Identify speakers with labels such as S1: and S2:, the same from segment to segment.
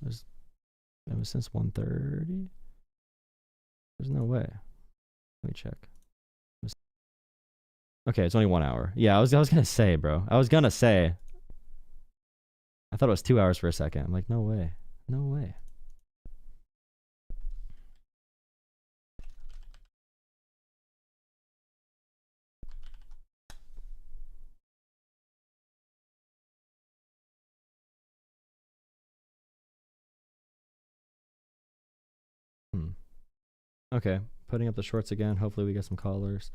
S1: It was since 1:30. There's no way. Let me check. Okay, it's only 1 hour. Yeah, I was gonna say, bro. I was gonna say. I thought it was 2 hours for a second. I'm like, no way. No way. Okay, putting up the shorts again. Hopefully we get some callers.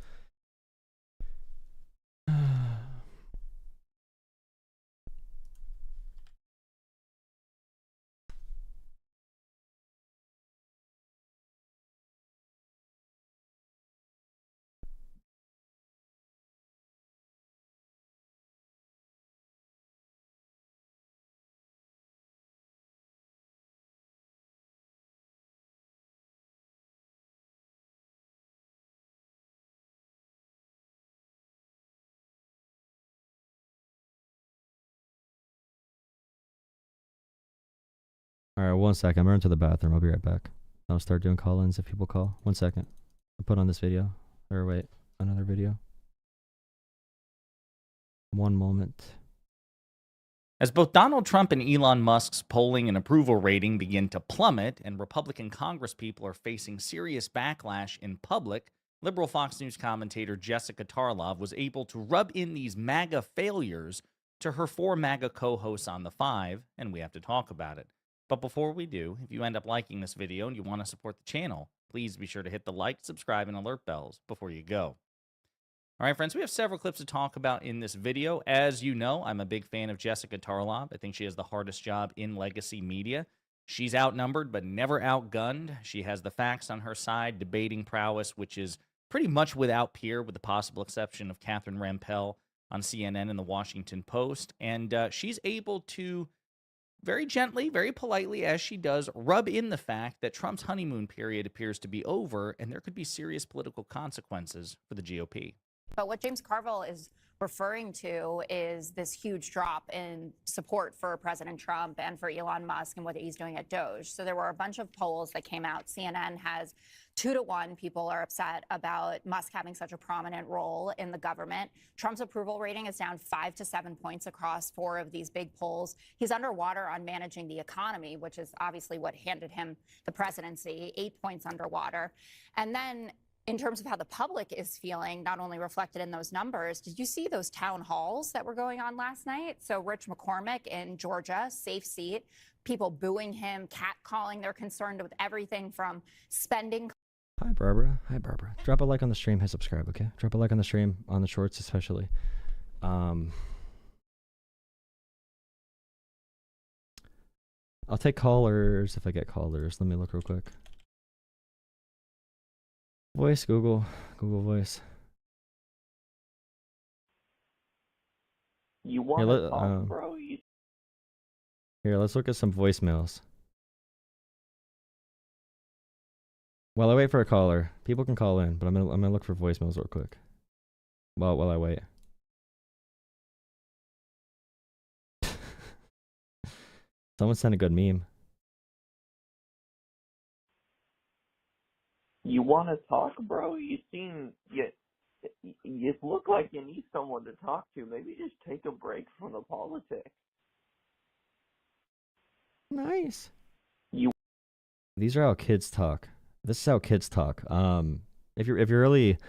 S1: All right, 1 second. I'm running to the bathroom. I'll be right back. I'll start doing call-ins if people call. 1 second. I'll put on this video. Or wait, another video. 1 moment.
S2: As both Donald Trump and Elon Musk's polling and approval rating begin to plummet and Republican congresspeople are facing serious backlash in public, liberal Fox News commentator Jessica Tarlov was able to rub in these MAGA failures to her 4 MAGA co-hosts on The Five, and we have to talk about it. But before we do, if you end up liking this video and you want to support the channel, please be sure to hit the like, subscribe, and alert bells before you go. All right, friends, we have several clips to talk about in this video. As you know, I'm a big fan of Jessica Tarlov. I think she has the hardest job in legacy media. She's outnumbered, but never outgunned. She has the facts on her side, debating prowess, which is pretty much without peer, with the possible exception of Catherine Rampell on CNN and the Washington Post. And she's able to very gently, very politely, as she does, rub in the fact that Trump's honeymoon period appears to be over, and there could be serious political consequences for the GOP.
S3: But what James Carville is referring to is this huge drop in support for President Trump and for Elon Musk and what he's doing at DOGE. So there were a bunch of polls that came out. CNN has 2-to-1. People are upset about Musk having such a prominent role in the government. Trump's approval rating is down 5 to 7 points across 4 of these big polls. He's underwater on managing the economy, which is obviously what handed him the presidency, 8 points underwater. And then in terms of how the public is feeling, not only reflected in those numbers, did you see those town halls that were going on last night? So Rich McCormick in Georgia, safe seat, people booing him, catcalling. They're concerned with everything from spending.
S1: Hi, Barbara. Hi, Barbara. Drop a like on the stream. Hit subscribe, okay? Drop a like on the stream, on the shorts especially. I'll take callers if I get callers. Let me look real quick. Voice, Google Voice.
S4: You want to talk, bro?
S1: Here, let's look at some voicemails. While I wait for a caller, people can call in, but I'm gonna look for voicemails real quick. While I wait. Someone sent a good meme.
S4: You want to talk, bro? You look like you need someone to talk to. Maybe just take a break from the politics.
S1: Nice. These are how kids talk. This is how kids talk. If you're really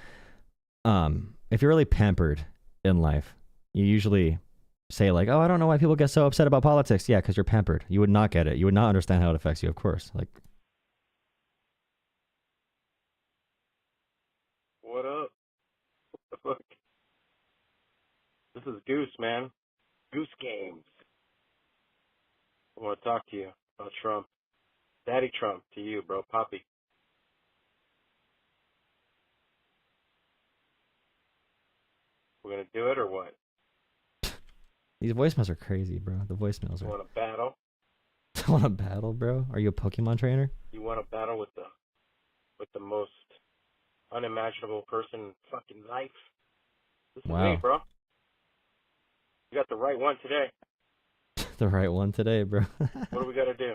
S1: pampered in life, you usually say like, "Oh, I don't know why people get so upset about politics." Yeah, because you're pampered. You would not get it. You would not understand how it affects you, of course. Like.
S5: What up? What the fuck? This is Goose, man. Goose Games. I want to talk to you about Trump. Daddy Trump to you, bro. Poppy. We're going to do it or what?
S1: These voicemails are crazy, bro. The voicemails are.
S5: You want to battle?
S1: You want to battle, bro? Are you a Pokemon trainer?
S5: You want to battle with the most unimaginable person in fucking life? This is me, bro. You got the right one today.
S1: The right one today, bro.
S5: What do we got to do?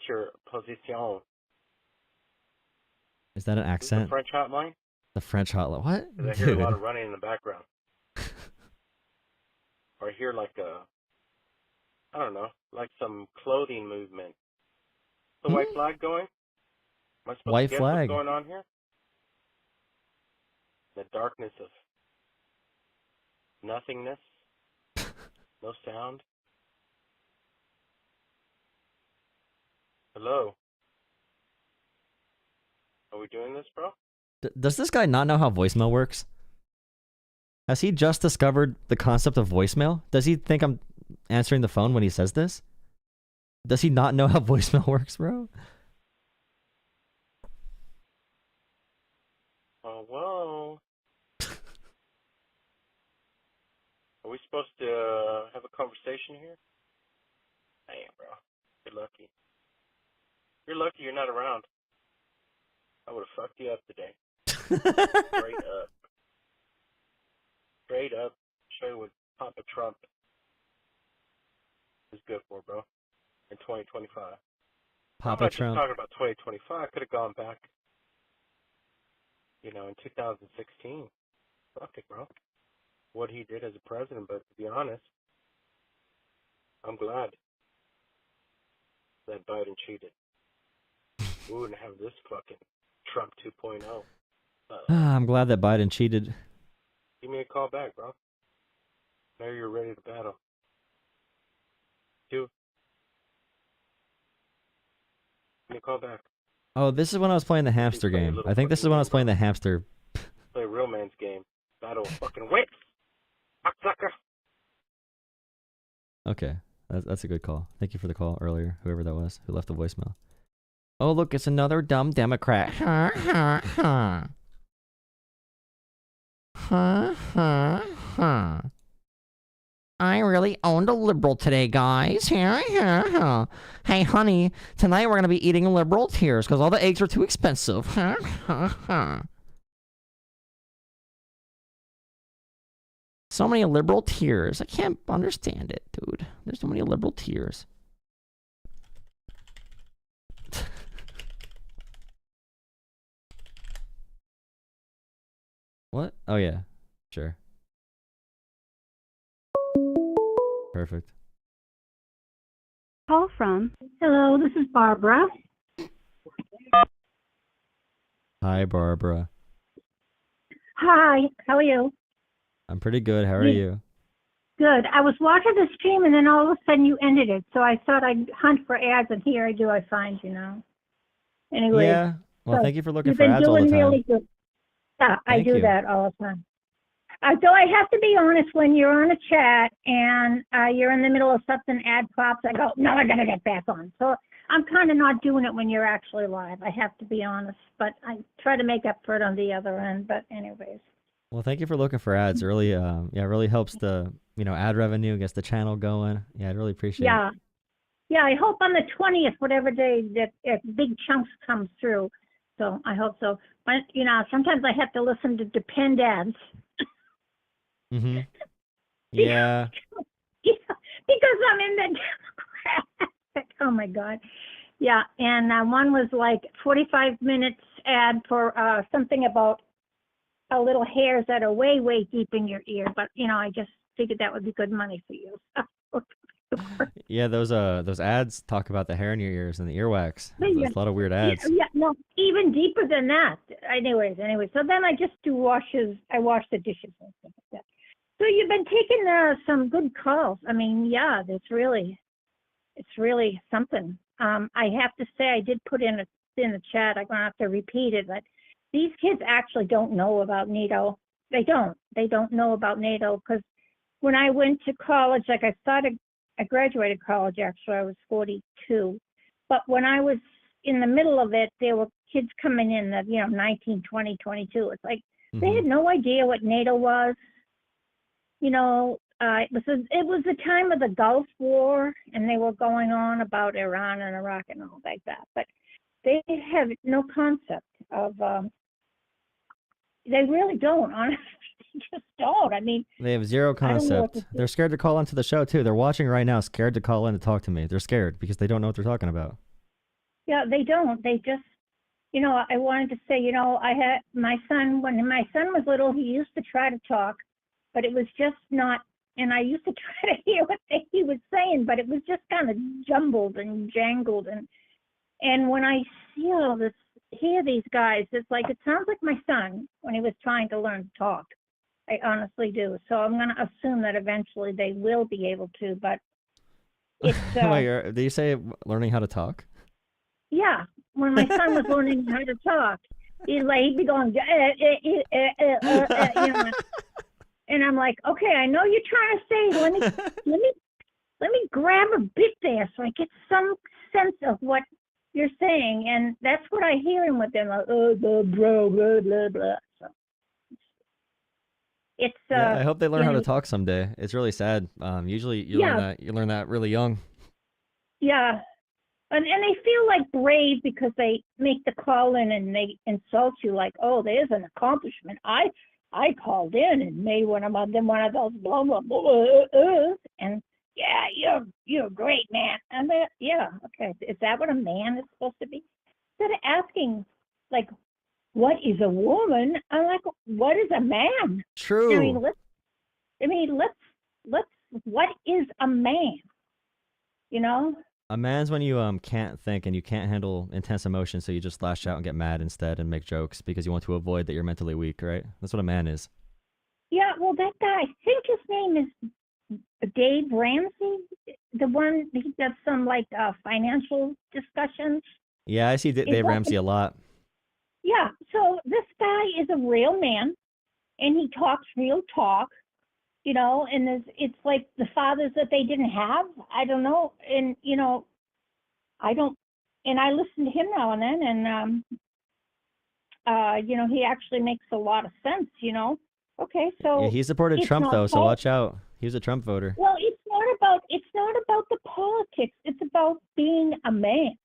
S5: your position?
S1: Is that an
S5: Is this the
S1: accent?
S5: French hotline?
S1: The French hotline. What?
S5: 'Cause I hear a lot of running in the background. Or I hear like I don't know, like some clothing movement. The white flag going? Am I supposed
S1: White
S5: to guess
S1: flag.
S5: what's going on here? The darkness of nothingness. No sound. Hello? Are we doing this, bro?
S1: Does this guy not know how voicemail works? Has he just discovered the concept of voicemail? Does he think I'm answering the phone when he says this? Does he not know how voicemail works, bro?
S5: Oh, well. Are we supposed to have a conversation here? Damn, bro. You're lucky. You're lucky you're not around. I would have fucked you up today. Straight up. Straight up. Show you what Papa Trump is good for, bro. In 2025. I'm
S1: Papa
S5: not just
S1: Trump.
S5: talking about 2025. I could have gone back, in 2016. Fuck it, bro. What he did as a president, but to be honest, I'm glad that Biden cheated. We wouldn't have this fucking Trump 2.0.
S1: I'm glad that Biden cheated.
S5: Give me a call back, bro. Now you're ready to battle. Give me a call back.
S1: Oh, this is when I was playing the hamster
S5: play a
S1: game.
S5: little
S1: I think this is
S5: fucking
S1: when I was
S5: game,
S1: playing the hamster.
S5: Play a real man's game. Battle of fucking wits. Cocksucker.
S1: Okay, that's a good call. Thank you for the call earlier, whoever that was who left the voicemail. Oh, look, it's another dumb Democrat. Ha, ha, ha. Ha, ha, ha. I really owned a liberal today, guys. Ha, ha, ha. Hey, honey, tonight we're going to be eating liberal tears because all the eggs are too expensive. Ha, ha, ha. So many liberal tears. I can't understand it, dude. There's so many liberal tears. What? Oh, yeah. Sure. Perfect.
S6: Call from. Hello, this is Barbara.
S1: Hi, Barbara.
S6: Hi, how are you?
S1: I'm pretty good. How are you?
S6: Good. I was watching the stream and then all of a sudden you ended it. So I thought I'd hunt for ads and here I find you now. Anyway.
S1: Yeah. Well,
S6: so
S1: thank you for looking
S6: you've
S1: for
S6: been
S1: ads all the
S6: doing
S1: time.
S6: really good. Yeah, I
S1: Thank
S6: do
S1: you.
S6: that all the time. So I have to be honest, when you're on a chat and you're in the middle of something, ad pops, I go, no, I gotta get back on. So I'm kind of not doing it when you're actually live. I have to be honest, but I try to make up for it on the other end. But anyways.
S1: Well, thank you for looking for ads. It really, yeah, it really helps the, ad revenue, gets the channel going. Yeah, I really appreciate it.
S6: Yeah, I hope on the 20th, whatever day, that big chunks comes through. So I hope so. But, sometimes I have to listen to depend ads.
S1: Mm-hmm. Yeah.
S6: Because I'm in the Democrat. Oh, my God. Yeah, and one was like 45 minutes ad for something about little hairs that are way, way deep in your ear. But, I just figured that would be good money for you.
S1: Yeah, those ads talk about the hair in your ears and the earwax. There's a lot of weird ads.
S6: Yeah, no, even deeper than that. Anyways, so then I just do washes. I wash the dishes and stuff like that. So you've been taking some good calls. I mean, yeah, it's really something. I have to say, I did put in the chat. I'm gonna have to repeat it, but these kids actually don't know about NATO. They don't know about NATO because when I went to college, like I graduated college, actually, I was 42. But when I was in the middle of it, there were kids coming in that, 19, 20, 22. It's like they had no idea what NATO was. It was the time of the Gulf War, and they were going on about Iran and Iraq and all like that. But they have no concept of, they really don't, honestly. They just don't. I mean,
S1: they have zero concept. They're scared to call into the show too. They're watching right now, scared to call in to talk to me. They're scared because they don't know what they're talking about.
S6: Yeah, they don't. They just, I wanted to say, I had my son, when my son was little, he used to try to talk, but it was just not, and I used to try to hear what he was saying, but it was just kind of jumbled and jangled. And when I hear these guys, it's like, it sounds like my son when he was trying to learn to talk. I honestly do. So I'm going to assume that eventually they will be able to, but it's...
S7: Wait, did you say learning how to talk?
S6: Yeah. When my son was learning how to talk, he'd be going, and I'm like, okay, I know you're trying to say, let me grab a bit there so I get some sense of what you're saying, and that's what I hear him with them, like, blah, blah, blah, blah, blah. So it's
S7: I hope they learn how to talk someday. It's really sad. Usually you learn that really young.
S6: Yeah. And they feel like brave because they make the call in and they insult you like, oh, there's an accomplishment. I called in and made one of those blah blah blah, and yeah, you're great, man. And yeah, okay, is that what a man is supposed to be? Instead of asking like, what is a woman? I'm like, what is a man?
S7: True.
S6: I mean, let's what is a man?
S7: A man's when you can't think and you can't handle intense emotion, so you just lash out and get mad instead and make jokes because you want to avoid that you're mentally weak, right? That's what a man is.
S6: Yeah, well, that guy, I think his name is Dave Ramsey, the one he does some financial discussions.
S7: Yeah, I see Dave Ramsey a lot.
S6: Yeah, so this guy is a real man, and he talks real talk, and it's like the fathers that they didn't have. I don't know, and I listen to him now and then, and he actually makes a lot of sense. Okay, so
S7: yeah, he supported Trump though, so watch out. He was a Trump voter.
S6: Well, it's not about the politics. It's about being a man.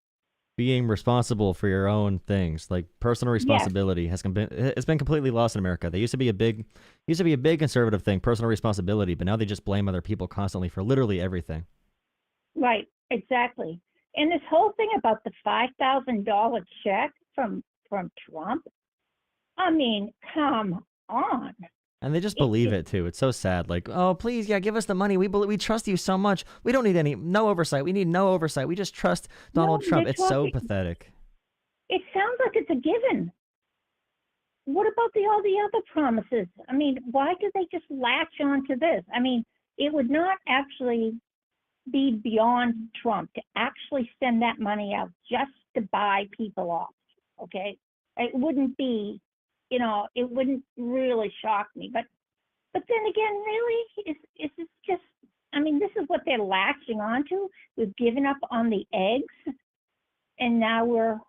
S7: Being responsible for your own things, like personal responsibility, it's been completely lost in America. They used to be a big conservative thing, personal responsibility, but now they just blame other people constantly for literally everything.
S6: Right, exactly. And this whole thing about the $5,000 check from Trump, I mean, come on.
S7: And they just believe it too. It's so sad. Like, oh, please, yeah, give us the money. We trust you so much. We don't need no oversight. We need no oversight. We just trust Donald Trump. It's so pathetic.
S6: It sounds like it's a given. What about all the other promises? I mean, why do they just latch on to this? I mean, it would not actually be beyond Trump to actually send that money out just to buy people off. Okay, it wouldn't be. It wouldn't really shock me. But then again, really, is this just, I mean, this is what they're latching onto. We've given up on the eggs, and now we're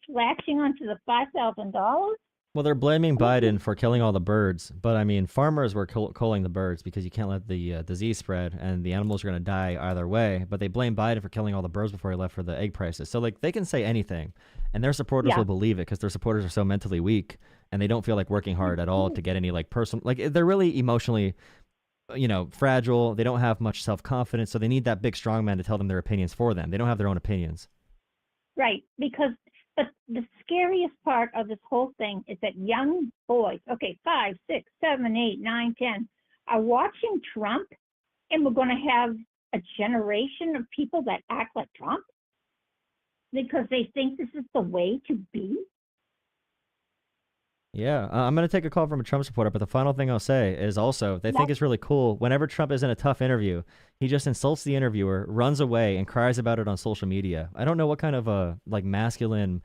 S6: latching onto the $5,000.
S7: Well, they're blaming Biden for killing all the birds, but I mean, farmers were culling the birds because you can't let the disease spread, and the animals are going to die either way. But they blame Biden for killing all the birds before he left for the egg prices. So they can say anything, and their supporters will believe it because their supporters are so mentally weak, and they don't feel like working hard at all to get any personal. They're really emotionally, fragile. They don't have much self-confidence, so they need that big strong man to tell them their opinions for them. They don't have their own opinions.
S6: Right, but the scariest part of this whole thing is that young boys, 5, 6, 7, 8, 9, 10, are watching Trump, and we're going to have a generation of people that act like Trump because they think this is the way to be.
S7: Yeah, I'm going to take a call from a Trump supporter, but the final thing I'll say is also they think it's really cool. Whenever Trump is in a tough interview, he just insults the interviewer, runs away, and cries about it on social media. I don't know what kind of masculine,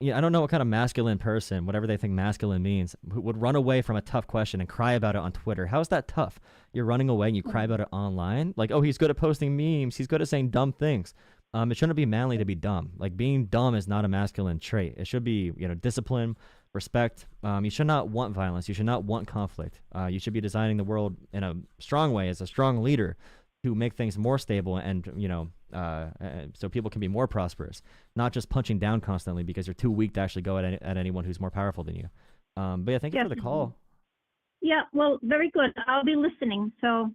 S7: I don't know what kind of masculine person, whatever they think masculine means, who would run away from a tough question and cry about it on Twitter. How's that tough? You're running away and you cry about it online? Like, oh, he's good at posting memes. He's good at saying dumb things. It shouldn't be manly to be dumb. Like, being dumb is not a masculine trait. It should be, discipline, respect. You should not want violence. You should not want conflict. You should be designing the world in a strong way as a strong leader to make things more stable and, so people can be more prosperous, not just punching down constantly because you're too weak to actually go at anyone who's more powerful than you. But yeah, thank you for the call.
S6: Yeah, well, very good. I'll be listening. So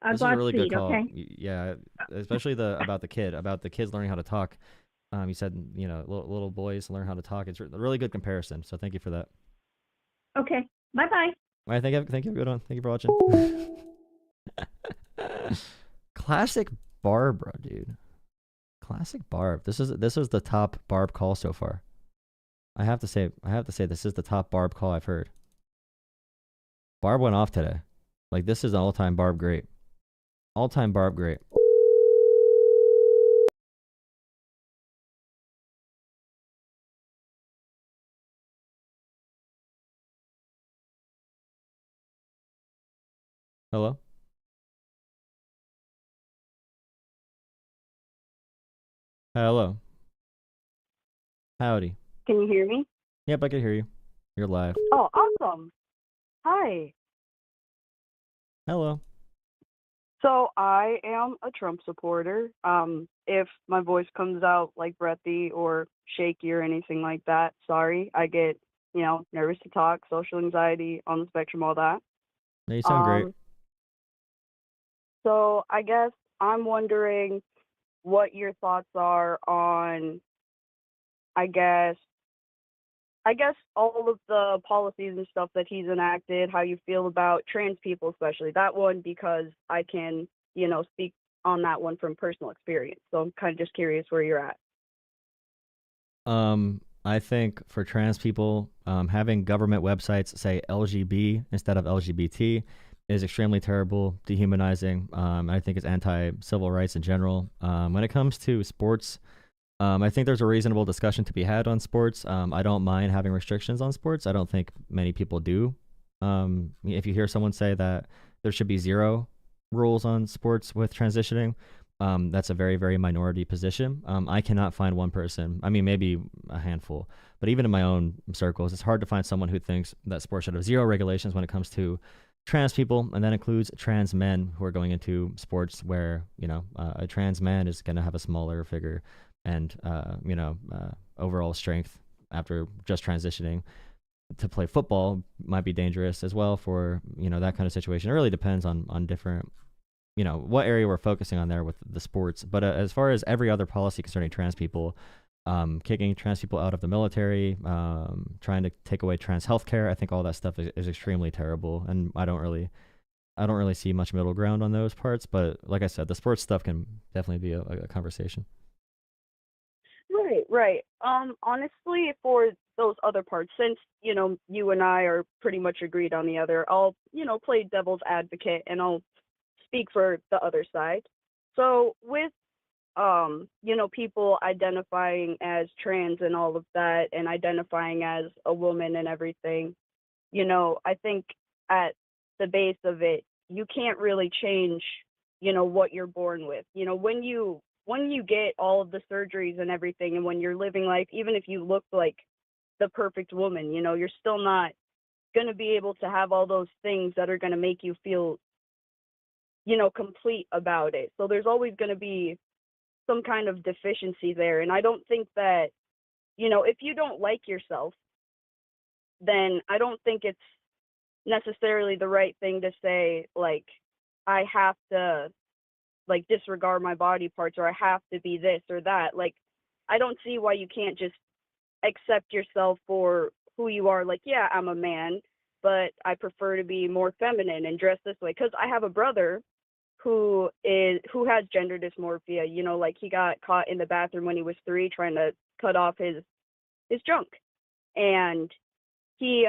S7: this is a really good call.
S6: Okay?
S7: Yeah, especially about the kids learning how to talk. You said, little boys learn how to talk. It's a really good comparison. So thank you for that.
S6: Okay. Bye-bye.
S7: All right, thank you. Good one. Thank you for watching. Classic Barbara, dude. Classic Barb. This is the top Barb call so far. I have to say this is the top Barb call I've heard. Barb went off today. Like, this is an all-time Barb great. All-time Barb great. Hello? Hello. Howdy.
S8: Can you hear me?
S7: Yep, I can hear you. You're live.
S8: Oh, awesome. Hi.
S7: Hello.
S8: So I am a Trump supporter. If my voice comes out like breathy or shaky or anything like that, sorry. I get, nervous to talk, social anxiety, on the spectrum, all that.
S7: Yeah, you sound great.
S8: So I guess I'm wondering what your thoughts are on, I guess all of the policies and stuff that he's enacted, how you feel about trans people, especially that one, because I can, speak on that one from personal experience. So I'm kind of just curious where you're at.
S7: I think for trans people, having government websites say LGB instead of LGBT is extremely terrible, dehumanizing. I think it's anti-civil rights in general. When it comes to sports, I think there's a reasonable discussion to be had on sports. I don't mind having restrictions on sports. I don't think many people do. If you hear someone say that there should be zero rules on sports with transitioning, that's a very, very minority position. I cannot find one person, maybe a handful, but even in my own circles, it's hard to find someone who thinks that sports should have zero regulations when it comes to trans people, and that includes trans men who are going into sports where, a trans man is going to have a smaller figure and, overall strength after just transitioning. To play football might be dangerous as well for, that kind of situation. It really depends on different, what area we're focusing on there with the sports. But as far as every other policy concerning trans people, kicking trans people out of the military, trying to take away trans healthcare, I think all that stuff is extremely terrible, and I don't really see much middle ground on those parts. But like I said, the sports stuff can definitely be a conversation.
S8: Right. Honestly, for those other parts, since, you and I are pretty much agreed on the other, I'll, play devil's advocate and I'll speak for the other side. So with, people identifying as trans and all of that and identifying as a woman and everything, I think at the base of it, you can't really change, what you're born with. When you get all of the surgeries and everything, and when you're living life, even if you look like the perfect woman, you're still not going to be able to have all those things that are going to make you feel, complete about it. So there's always going to be some kind of deficiency there. And I don't think that, if you don't like yourself, then I don't think it's necessarily the right thing to say, like, I have to, like, disregard my body parts, or I have to be this or that. Like, I don't see why you can't just accept yourself for who you are. Like, yeah, I'm a man, but I prefer to be more feminine and dress this way. Because I have a brother who has gender dysmorphia. Like, he got caught in the bathroom when he was 3 trying to cut off his junk, and he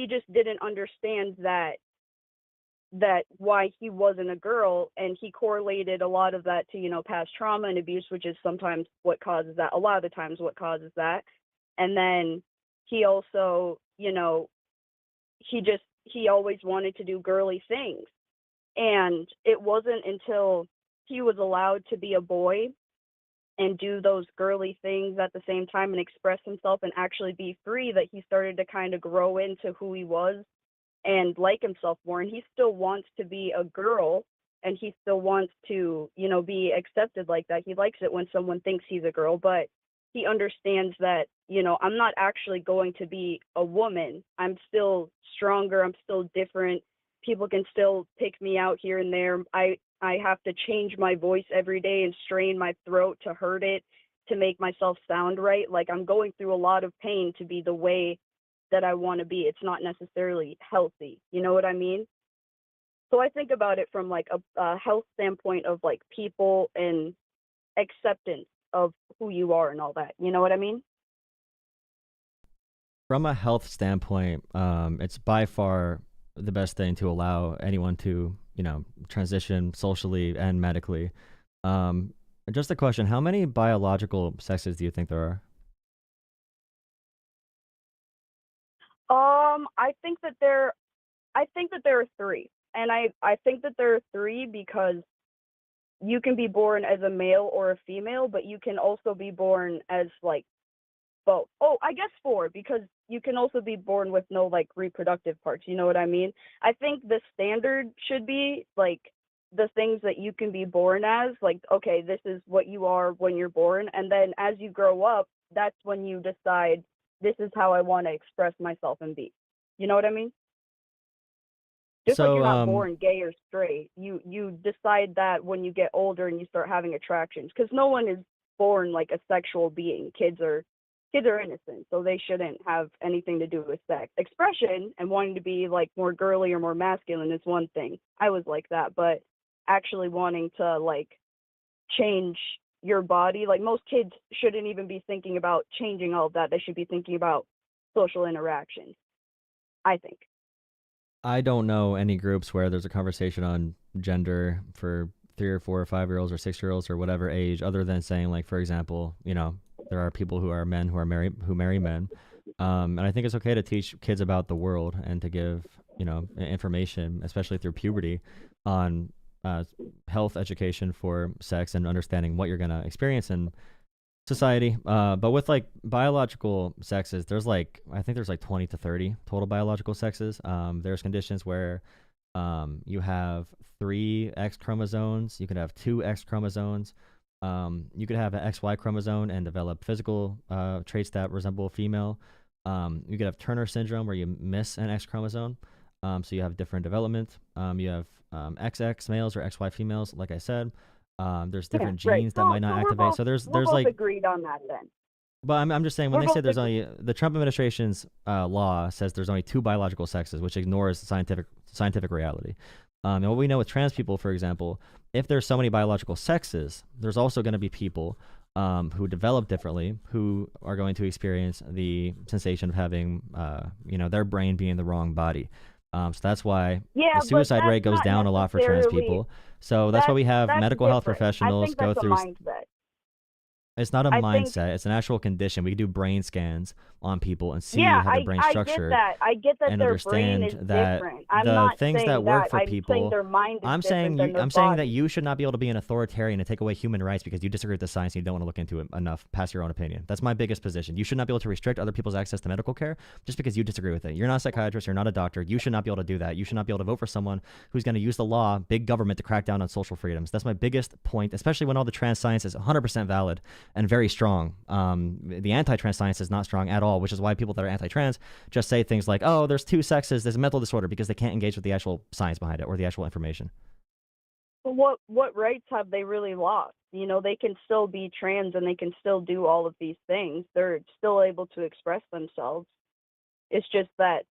S8: just didn't understand that why he wasn't a girl, and he correlated a lot of that to, past trauma and abuse, which is sometimes what causes that, a lot of the times what causes that. And then he also, he always wanted to do girly things. And it wasn't until he was allowed to be a boy and do those girly things at the same time and express himself and actually be free that he started to kind of grow into who he was and like himself more. And he still wants to be a girl, and he still wants to, be accepted like that. He likes it when someone thinks he's a girl, but he understands that, I'm not actually going to be a woman. I'm still stronger. I'm still different. People can still pick me out here and there. I have to change my voice every day and strain my throat to hurt it to make myself sound right. Like I'm going through a lot of pain to be the way that I want to be. It's not necessarily healthy. You know what I mean? So I think about it from like a health standpoint of like people and acceptance of who you are and all that. You know what I mean?
S7: From a health standpoint, it's by far the best thing to allow anyone to, transition socially and medically. Just a question: how many biological sexes do you think there
S8: are? I think that there are three, and I think that there are three because you can be born as a male or a female, but you can also be born as like both. Oh, I guess four, because you can also be born with no like reproductive parts. You know what I mean? I think the standard should be like the things that you can be born as, like, okay, this is what you are when you're born. And then as you grow up, that's when you decide this is how I want to express myself and be. You know what I mean? Just like you're not born gay or straight. You decide that when you get older and you start having attractions, because no one is born like a sexual being. Kids are innocent, so they shouldn't have anything to do with sex. Expression and wanting to be like more girly or more masculine is one thing. I was like that, but actually wanting to like change your body, like most kids shouldn't even be thinking about changing all of that. They should be thinking about social interactions, I think.
S7: I don't know any groups where there's a conversation on gender for 3 or 4 or 5-year-olds or 6-year-olds or whatever age, other than saying, like, for example, there are people who are men who marry men, and I think it's okay to teach kids about the world and to give information, especially through puberty, on health education for sex and understanding what you're gonna experience in society. But with like biological sexes, I think there's like 20 to 30 total biological sexes. There's conditions where you have 3 X chromosomes, you could have 2 X chromosomes, you could have an XY chromosome and develop physical traits that resemble a female. You could have Turner syndrome where you miss an X chromosome, so you have different development. You have XX males or XY females, like I said. There's different genes that might not activate. So there's like
S8: agreed on that then.
S7: But I'm just saying, when they say there's only, the Trump administration's law says there's only 2 biological sexes, which ignores scientific reality. And what we know with trans people, for example, if there's so many biological sexes, there's also going to be people who develop differently, who are going to experience the sensation of having, their brain being in the wrong body. So that's why the suicide rate goes down a lot for trans people. So that's why we have medical health professionals go through. It's not a mindset. It's an actual condition. We can do brain scans on people and see how their brain's structured.
S8: I get that
S7: and
S8: their
S7: understand
S8: brain is
S7: that
S8: different. I'm
S7: the
S8: not
S7: things
S8: saying
S7: that work for
S8: I'm
S7: people.
S8: saying their mind is
S7: I'm saying
S8: different than their
S7: that
S8: body.
S7: you should not be able to be an authoritarian and take away human rights because you disagree with the science and you don't want to look into it enough past your own opinion. That's my biggest position. You should not be able to restrict other people's access to medical care just because you disagree with it. You're not a psychiatrist. You're not a doctor. You should not be able to do that. You should not be able to vote for someone who's going to use the law, big government, to crack down on social freedoms. That's my biggest point, especially when all the trans science is 100% valid and very strong. The anti-trans science is not strong at all, which is why people that are anti-trans just say things like, oh, there's 2 sexes, there's a mental disorder, because they can't engage with the actual science behind it or the actual information.
S8: But what rights have they really lost? They can still be trans and they can still do all of these things. They're still able to express themselves. It's just that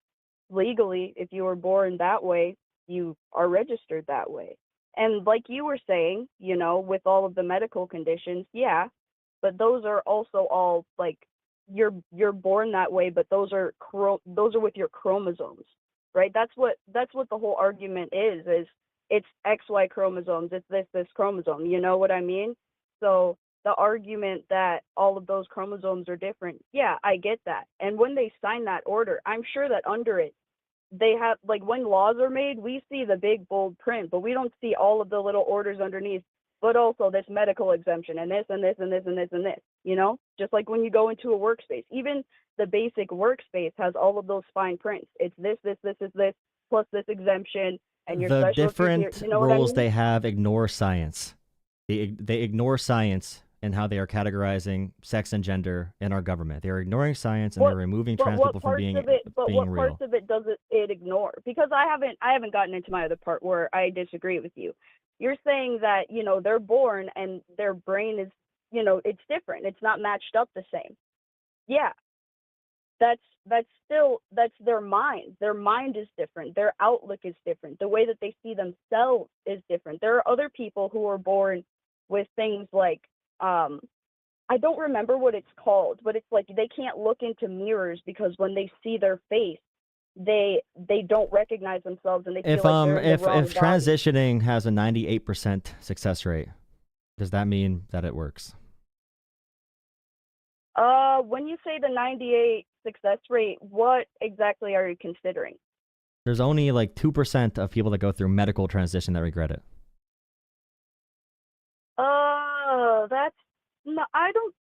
S8: legally, if you were born that way, you are registered that way. And like you were saying, with all of the medical conditions, yeah, but those are also all like you're born that way, but those are with your chromosomes, right? That's what the whole argument is it's XY chromosomes, it's this chromosome, you know what I mean? So the argument that all of those chromosomes are different, yeah, I get that. And when they sign that order, I'm sure that under it they have, like, when laws are made, we see the big bold print, but we don't see all of the little orders underneath, but also this medical exemption and this and this and this and this and this, just like when you go into a workspace. Even the basic workspace has all of those fine prints. It's this, plus this exemption, and your
S7: the
S8: special
S7: different rules they have ignore science. They ignore science and how they are categorizing sex and gender in our government. They're ignoring science and they're removing trans people from being real.
S8: What parts of it does it ignore? Because I haven't gotten into my other part where I disagree with you. You're saying that, they're born and their brain is it's different. It's not matched up the same. Yeah, that's their mind. Their mind is different. Their outlook is different. The way that they see themselves is different. There are other people who are born with things like, I don't remember what it's called, but it's like they can't look into mirrors because when they see their face, they don't recognize themselves and they feel like they're in the wrong
S7: if
S8: body.
S7: transitioning has a 98% success rate, does that mean that it works?
S8: When you say the 98 success rate, what exactly are you considering?
S7: There's only like 2% of people that go through medical transition that regret it.
S8: That's no, I don't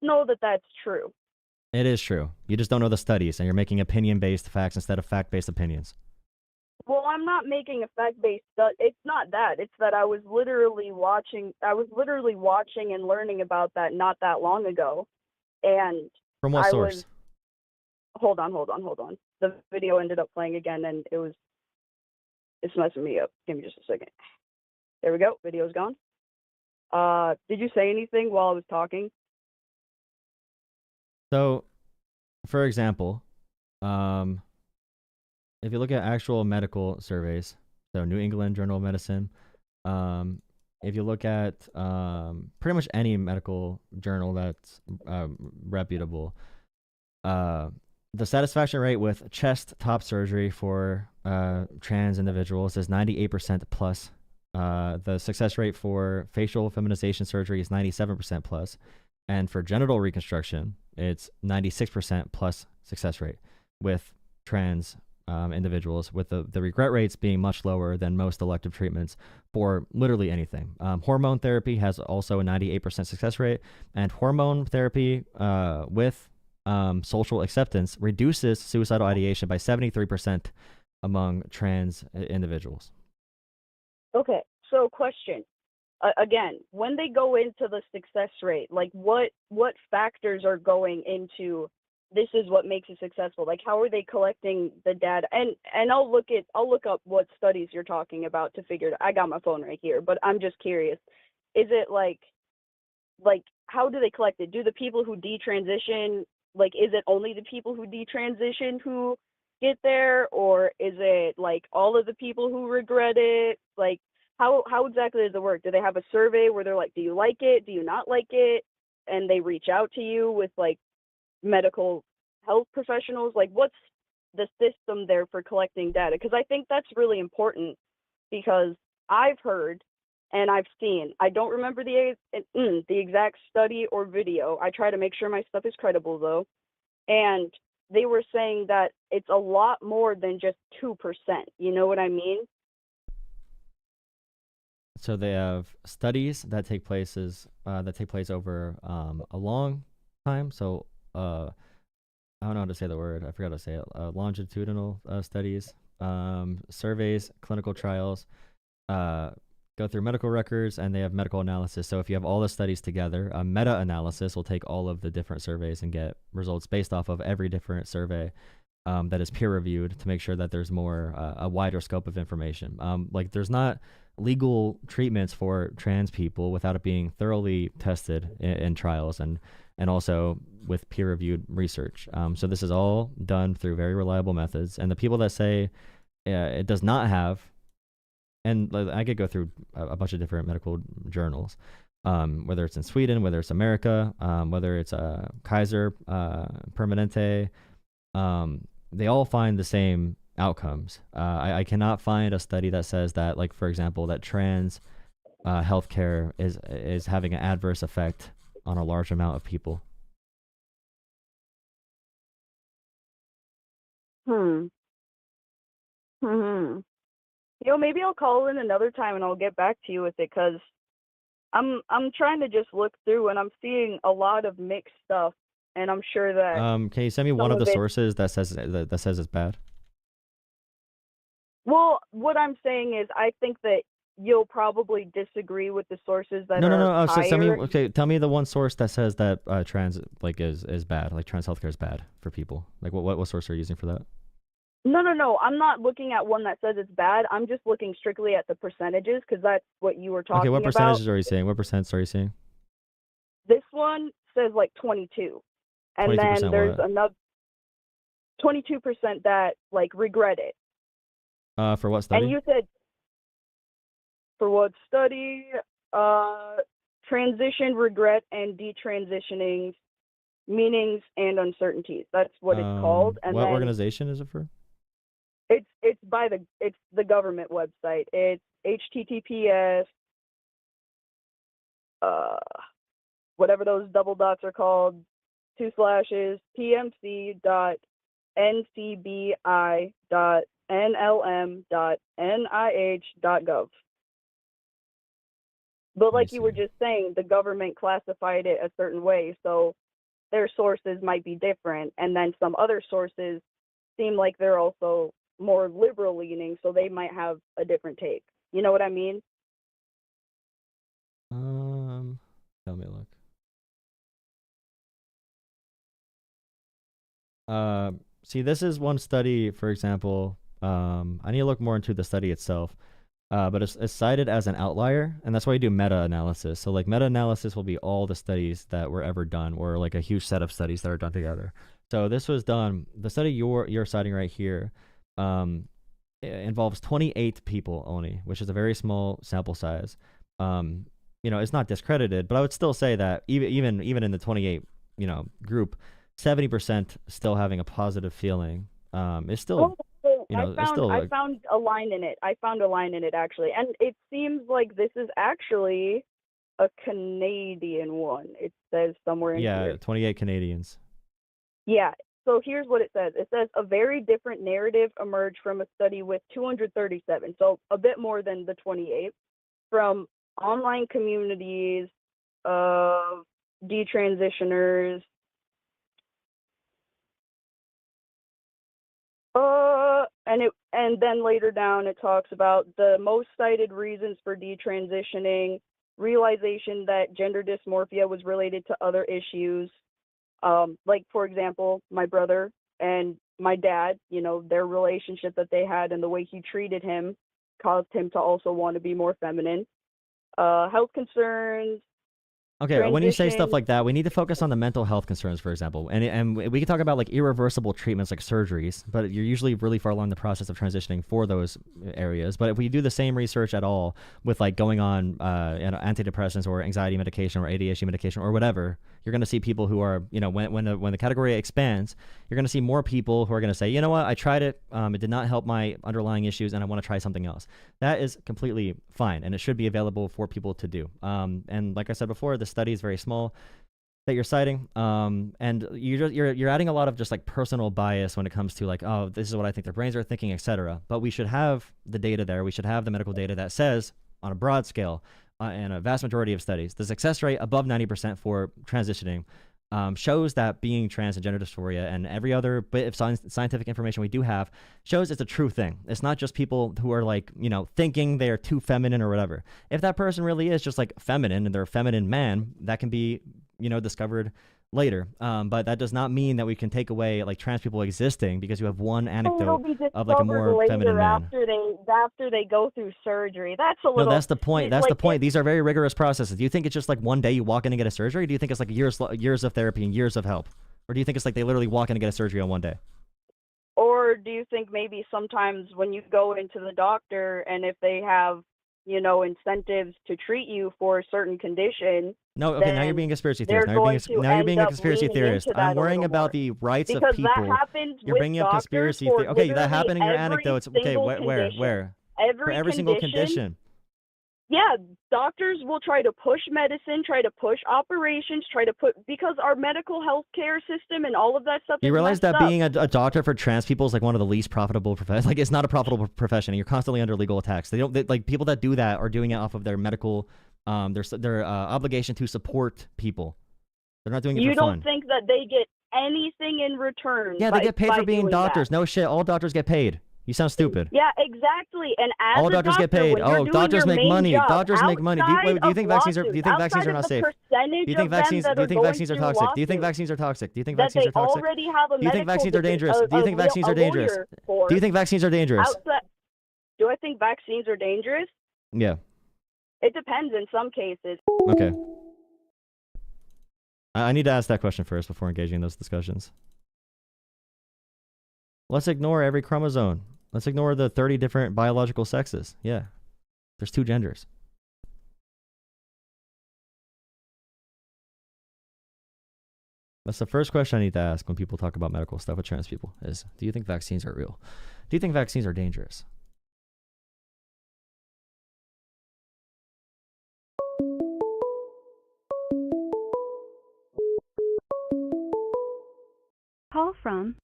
S8: know that that's true.
S7: It is true. You just don't know the studies, and you're making opinion-based facts instead of fact-based opinions.
S8: Well, I'm not making a fact-based study. It's not that. It's that I was literally watching and learning about that not that long ago. And
S7: From what source?
S8: Hold on. The video ended up playing again, and it's messing me up. Give me just a second. There we go. Video's gone. Did you say anything while I was talking?
S7: So, for example, if you look at actual medical surveys, so New England Journal of Medicine, if you look at pretty much any medical journal that's reputable, the satisfaction rate with chest top surgery for trans individuals is 98% plus. The success rate for facial feminization surgery is 97% plus. And for genital reconstruction, it's 96% plus success rate with trans individuals, with the regret rates being much lower than most elective treatments for literally anything. Hormone therapy has also a 98% success rate, and hormone therapy with social acceptance reduces suicidal ideation by 73% among trans individuals.
S8: Okay, so question. Again, when they go into the success rate, like what factors are going into this is what makes it successful? Like how are they collecting the data? And I'll look up what studies you're talking about to figure it out. I got my phone right here, but I'm just curious. Is it like how do they collect it? Do the people who detransition, like is it only the people who detransition who get there, or is it like all of the people who regret it? Like how exactly does it work? Do they have a survey where they're like, do you like it? Do you not like it? And they reach out to you with like medical health professionals? Like what's the system there for collecting data? Because I think that's really important, because I've heard and I've seen, I don't remember the exact study or video. I try to make sure my stuff is credible though. And they were saying that it's a lot more than just 2%. You know what I mean?
S7: So they have studies that take place over a long time. So I don't know how to say the word. I forgot to say it. Longitudinal studies, surveys, clinical trials, go through medical records, and they have medical analysis. So if you have all the studies together, a meta-analysis will take all of the different surveys and get results based off of every different survey that is peer-reviewed to make sure that there's more a wider scope of information. Like there's not legal treatments for trans people without it being thoroughly tested in trials and also with peer-reviewed research. So this is all done through very reliable methods. And the people that say it does not have, and I could go through a bunch of different medical journals, whether it's in Sweden, whether it's America, whether it's Kaiser Permanente, they all find the same outcomes. I cannot find a study that says that, like, for example, that trans healthcare is having an adverse effect on a large amount of people.
S8: Maybe I'll call in another time and I'll get back to you with it, because I'm trying to just look through and I'm seeing a lot of mixed stuff, and I'm sure that
S7: Can you send me one of the sources that says it's bad?
S8: Well, what I'm saying is I think that you'll probably disagree with the sources that
S7: No.
S8: are
S7: So
S8: higher.
S7: tell me the one source that says that trans is bad, like trans healthcare is bad for people. Like what source are you using for that?
S8: No. I'm not looking at one that says it's bad. I'm just looking strictly at the percentages, because that's what you were talking about.
S7: Okay, what percentages are you saying? What percents are you seeing?
S8: This one says like 22, and
S7: 22%
S8: then there's
S7: what?
S8: another 22% that like regret it.
S7: For what study?
S8: And you said for what study? Transition, regret, and detransitioning meanings and uncertainties. That's what it's called. And
S7: what
S8: then
S7: organization is it for?
S8: it's the government website. It's HTTPS whatever those double dots are called, /pmc.ncbi.nlm.nih.gov. But like you were just saying, the government classified it a certain way, so their sources might be different, and then some other sources seem like they're also more liberal leaning, so they might have a different take. You know what I mean?
S7: Let me look. See, this is one study, for example. I need to look more into the study itself. But it's cited as an outlier, and that's why you do meta-analysis. So, like, meta-analysis will be all the studies that were ever done, or like a huge set of studies that are done together. So this was done. The study you're citing right here involves 28 people only, which is a very small sample size. It's not discredited, but I would still say that even in the 28 group, 70% still having a positive feeling is still.
S8: I found a line in it. Actually, and it seems like this is actually a Canadian one. It says somewhere in here.
S7: Yeah, 28 Canadians.
S8: Yeah. So here's what it says. It says a very different narrative emerged from a study with 237, so a bit more than the 28, from online communities of detransitioners. And then later down it talks about the most cited reasons for detransitioning, realization that gender dysmorphia was related to other issues. Like, for example, my brother and my dad, their relationship that they had and the way he treated him caused him to also want to be more feminine. Health concerns.
S7: Okay, when you say stuff like that, we need to focus on the mental health concerns, for example. And we can talk about like irreversible treatments like surgeries, but you're usually really far along the process of transitioning for those areas. But if we do the same research at all with like going on antidepressants or anxiety medication or ADHD medication or whatever, you're going to see people who are, when the category expands, you're going to see more people who are going to say, you know what, I tried it, it did not help my underlying issues, and I want to try something else. That is completely fine, and it should be available for people to do. And like I said before, the study is very small that you're citing, and you're adding a lot of just like personal bias when it comes to like, oh, this is what I think their brains are thinking, etc. But we should have the data there. We should have the medical data that says on a broad scale, and a vast majority of studies, the success rate above 90% for transitioning shows that being trans and gender dysphoria and every other bit of scientific information we do have shows it's a true thing. It's not just people who are like, thinking they're too feminine or whatever. If that person really is just like feminine and they're a feminine man, that can be, discovered later. But that does not mean that we can take away like trans people existing because you have one anecdote of like a more feminine man.
S8: After they go through surgery. That's a little.
S7: No, that's the point. That's the point. These are very rigorous processes. Do you think it's just like one day you walk in and get a surgery? Do you think it's like years of therapy and years of help? Or do you think it's like they literally walk in and get a surgery on one day?
S8: Or do you think maybe sometimes when you go into the doctor and if they have, incentives to treat you for a certain condition?
S7: No, okay, now you're being a conspiracy theorist. Now you're being a conspiracy theorist. I'm worrying about the rights of people.
S8: That happens
S7: you're bringing up conspiracy theory. Okay, that happened in your anecdotes. Okay, where? For every single condition.
S8: Yeah, doctors will try to push medicine, try to push operations, because our medical health care system and all of that stuff.
S7: You realize that being a doctor for trans people is like one of the least profitable professions. Like, it's not a profitable profession. You're constantly under legal attacks. Like people that do that are doing it off of their medical, their obligation to support people. They're not doing it for fun.
S8: You don't think that they get anything in return?
S7: Yeah, they get paid for being doctors. No shit, all doctors get paid. You sound stupid.
S8: Yeah, exactly. And as
S7: all doctors get paid. Oh, doctors make money. Doctors make money. Do you think vaccines are not safe? Do you think vaccines are toxic? Do you think vaccines are toxic? Do you think vaccines are toxic? Do you think vaccines are dangerous? Do you think vaccines are dangerous? Do you think vaccines are dangerous?
S8: Do I think vaccines are dangerous?
S7: Yeah.
S8: It depends in some cases.
S7: Okay. I need to ask that question first before engaging in those discussions. Let's ignore every chromosome. Let's ignore the 30 different biological sexes. Yeah. There's 2 genders. That's the first question I need to ask when people talk about medical stuff with trans people is, do you think vaccines are real? Do you think vaccines are dangerous?
S9: Call from.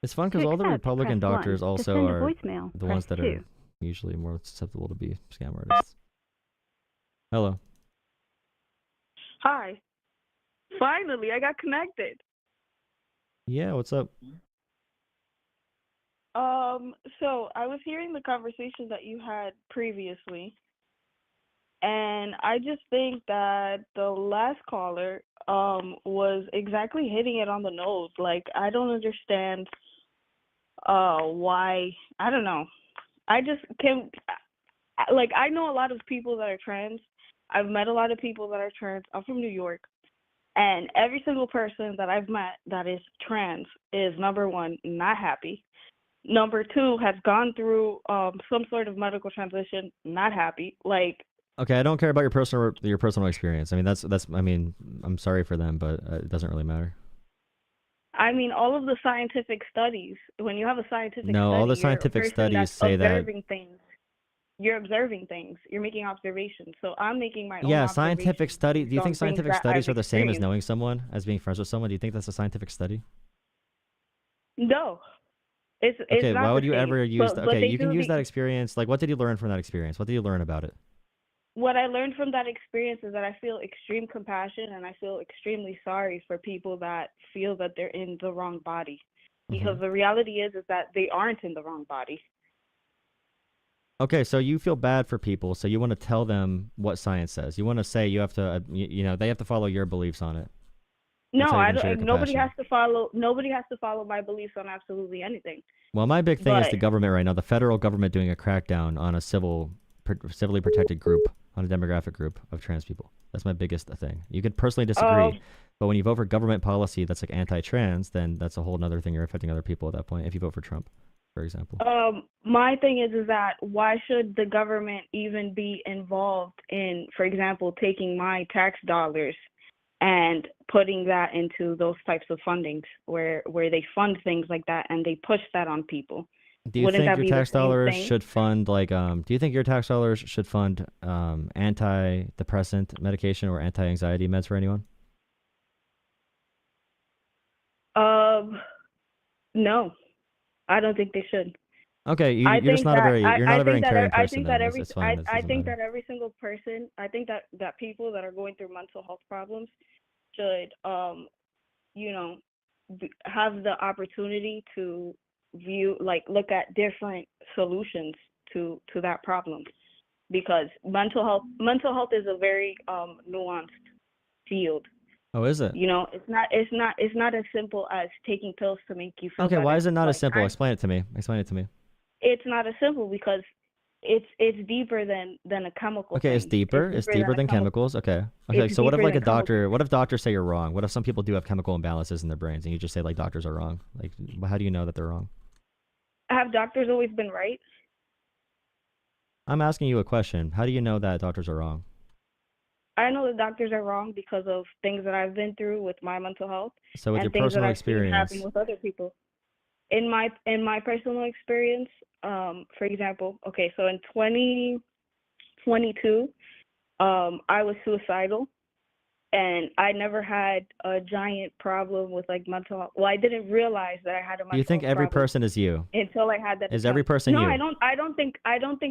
S7: It's fun because all the
S9: accept,
S7: Republican
S9: press 1.
S7: doctors
S9: To
S7: also
S9: send a
S7: are
S9: voicemail,
S7: the
S9: press
S7: ones that
S9: 2.
S7: are usually more susceptible to be scam artists. Hello.
S8: Hi. Finally, I got connected.
S7: Yeah, what's up?
S8: So I was hearing the conversation that you had previously, and I just think that the last caller was exactly hitting it on the nose. Like, I don't understand why. I don't know. I just can't. Like, I know a lot of people that are trans. I've met a lot of people that are trans. I'm from New York. And every single person that I've met that is trans is, number one, not happy. Number two, has gone through some sort of medical transition, not happy. Like,
S7: Okay, I don't care about your personal experience. I mean, that's. I mean, I'm sorry for them, but it doesn't really matter.
S8: I mean, all of the scientific studies. When you have a scientific
S7: No,
S8: study,
S7: all the
S8: you're a
S7: scientific
S8: person
S7: studies
S8: that's
S7: say that.
S8: observing things. You're observing things. You're making observations. So I'm making my own
S7: Yeah,
S8: observations
S7: scientific study. Do you
S8: on
S7: think
S8: things
S7: scientific
S8: that
S7: studies
S8: I've
S7: are the same as
S8: experienced.
S7: knowing someone, as being friends with someone? Do you think that's a scientific study?
S8: No. It's
S7: Okay,
S8: not
S7: why would
S8: the
S7: you
S8: same.
S7: ever use?
S8: But
S7: Okay,
S8: they
S7: you can
S8: do
S7: use
S8: the-
S7: that experience. Like, what did you learn from that experience? What did you learn about it?
S8: What I learned from that experience is that I feel extreme compassion and I feel extremely sorry for people that feel that they're in the wrong body. Because the reality is that they aren't in the wrong body.
S7: Okay, so you feel bad for people, so you want to tell them what science says. You want to say you have to, you know, they have to follow your beliefs on it.
S8: No,
S7: That's how you're
S8: I
S7: gonna show your
S8: don't. Nobody
S7: compassion.
S8: has to follow my beliefs on absolutely anything.
S7: Well, my big thing is the
S8: But-
S7: government right now, the federal government doing a crackdown on a civilly protected group, on a demographic group of trans people. That's my biggest thing. You could personally disagree, but when you vote for government policy that's like anti-trans, then that's a whole other thing. You're affecting other people at that point if you vote for Trump, for example.
S8: My thing is that why should the government even be involved in, for example, taking my tax dollars and putting that into those types of fundings where they fund things like that and they push that on people?
S7: Do you
S8: Wouldn't
S7: think
S8: that
S7: your
S8: be the
S7: tax
S8: same
S7: dollars
S8: thing?
S7: should fund do you think your tax dollars should fund antidepressant medication or anti-anxiety meds for anyone?
S8: No, I don't think they should.
S7: Okay,
S8: I
S7: you're just
S8: think
S7: not a
S8: that-
S7: very you're
S8: I
S7: not a very
S8: think that
S7: caring
S8: I
S7: person.
S8: think
S7: then.
S8: that every
S7: It's fine. That
S8: I
S7: doesn't
S8: think
S7: matter.
S8: that every single person, I think that people that are going through mental health problems should you know have the opportunity to look at different solutions to that problem, because mental health is a very nuanced field.
S7: Oh, is it?
S8: You know, it's not as simple as taking pills to make you feel
S7: Okay,
S8: better.
S7: why is it not as
S8: Like,
S7: simple? Explain it to me. Explain it to me.
S8: It's not as simple because it's deeper than a chemical
S7: Okay,
S8: thing.
S7: it's deeper. It's deeper than chemicals. Okay. Okay.
S8: It's
S7: So what if
S8: deeper
S7: like a
S8: than chemicals.
S7: doctor? What if doctors say you're wrong? What if some people do have chemical imbalances in their brains, and you just say like doctors are wrong? Like, how do you know that they're wrong?
S8: Have doctors always been right?
S7: I'm asking you a question. How do you know that doctors are wrong?
S8: I know that doctors are wrong because of things that I've been through with my mental health
S7: So with
S8: and
S7: your
S8: things that
S7: personal
S8: I've seen
S7: experience,
S8: happen with other people. In my personal experience, for example, okay, so in 2022, I was suicidal, and I never had a giant problem with like mental health. Well, I didn't realize that I had a mental
S7: do you think
S8: health
S7: every
S8: problem
S7: person is you?
S8: until I had that.
S7: Is every person
S8: no,
S7: you?
S8: I don't think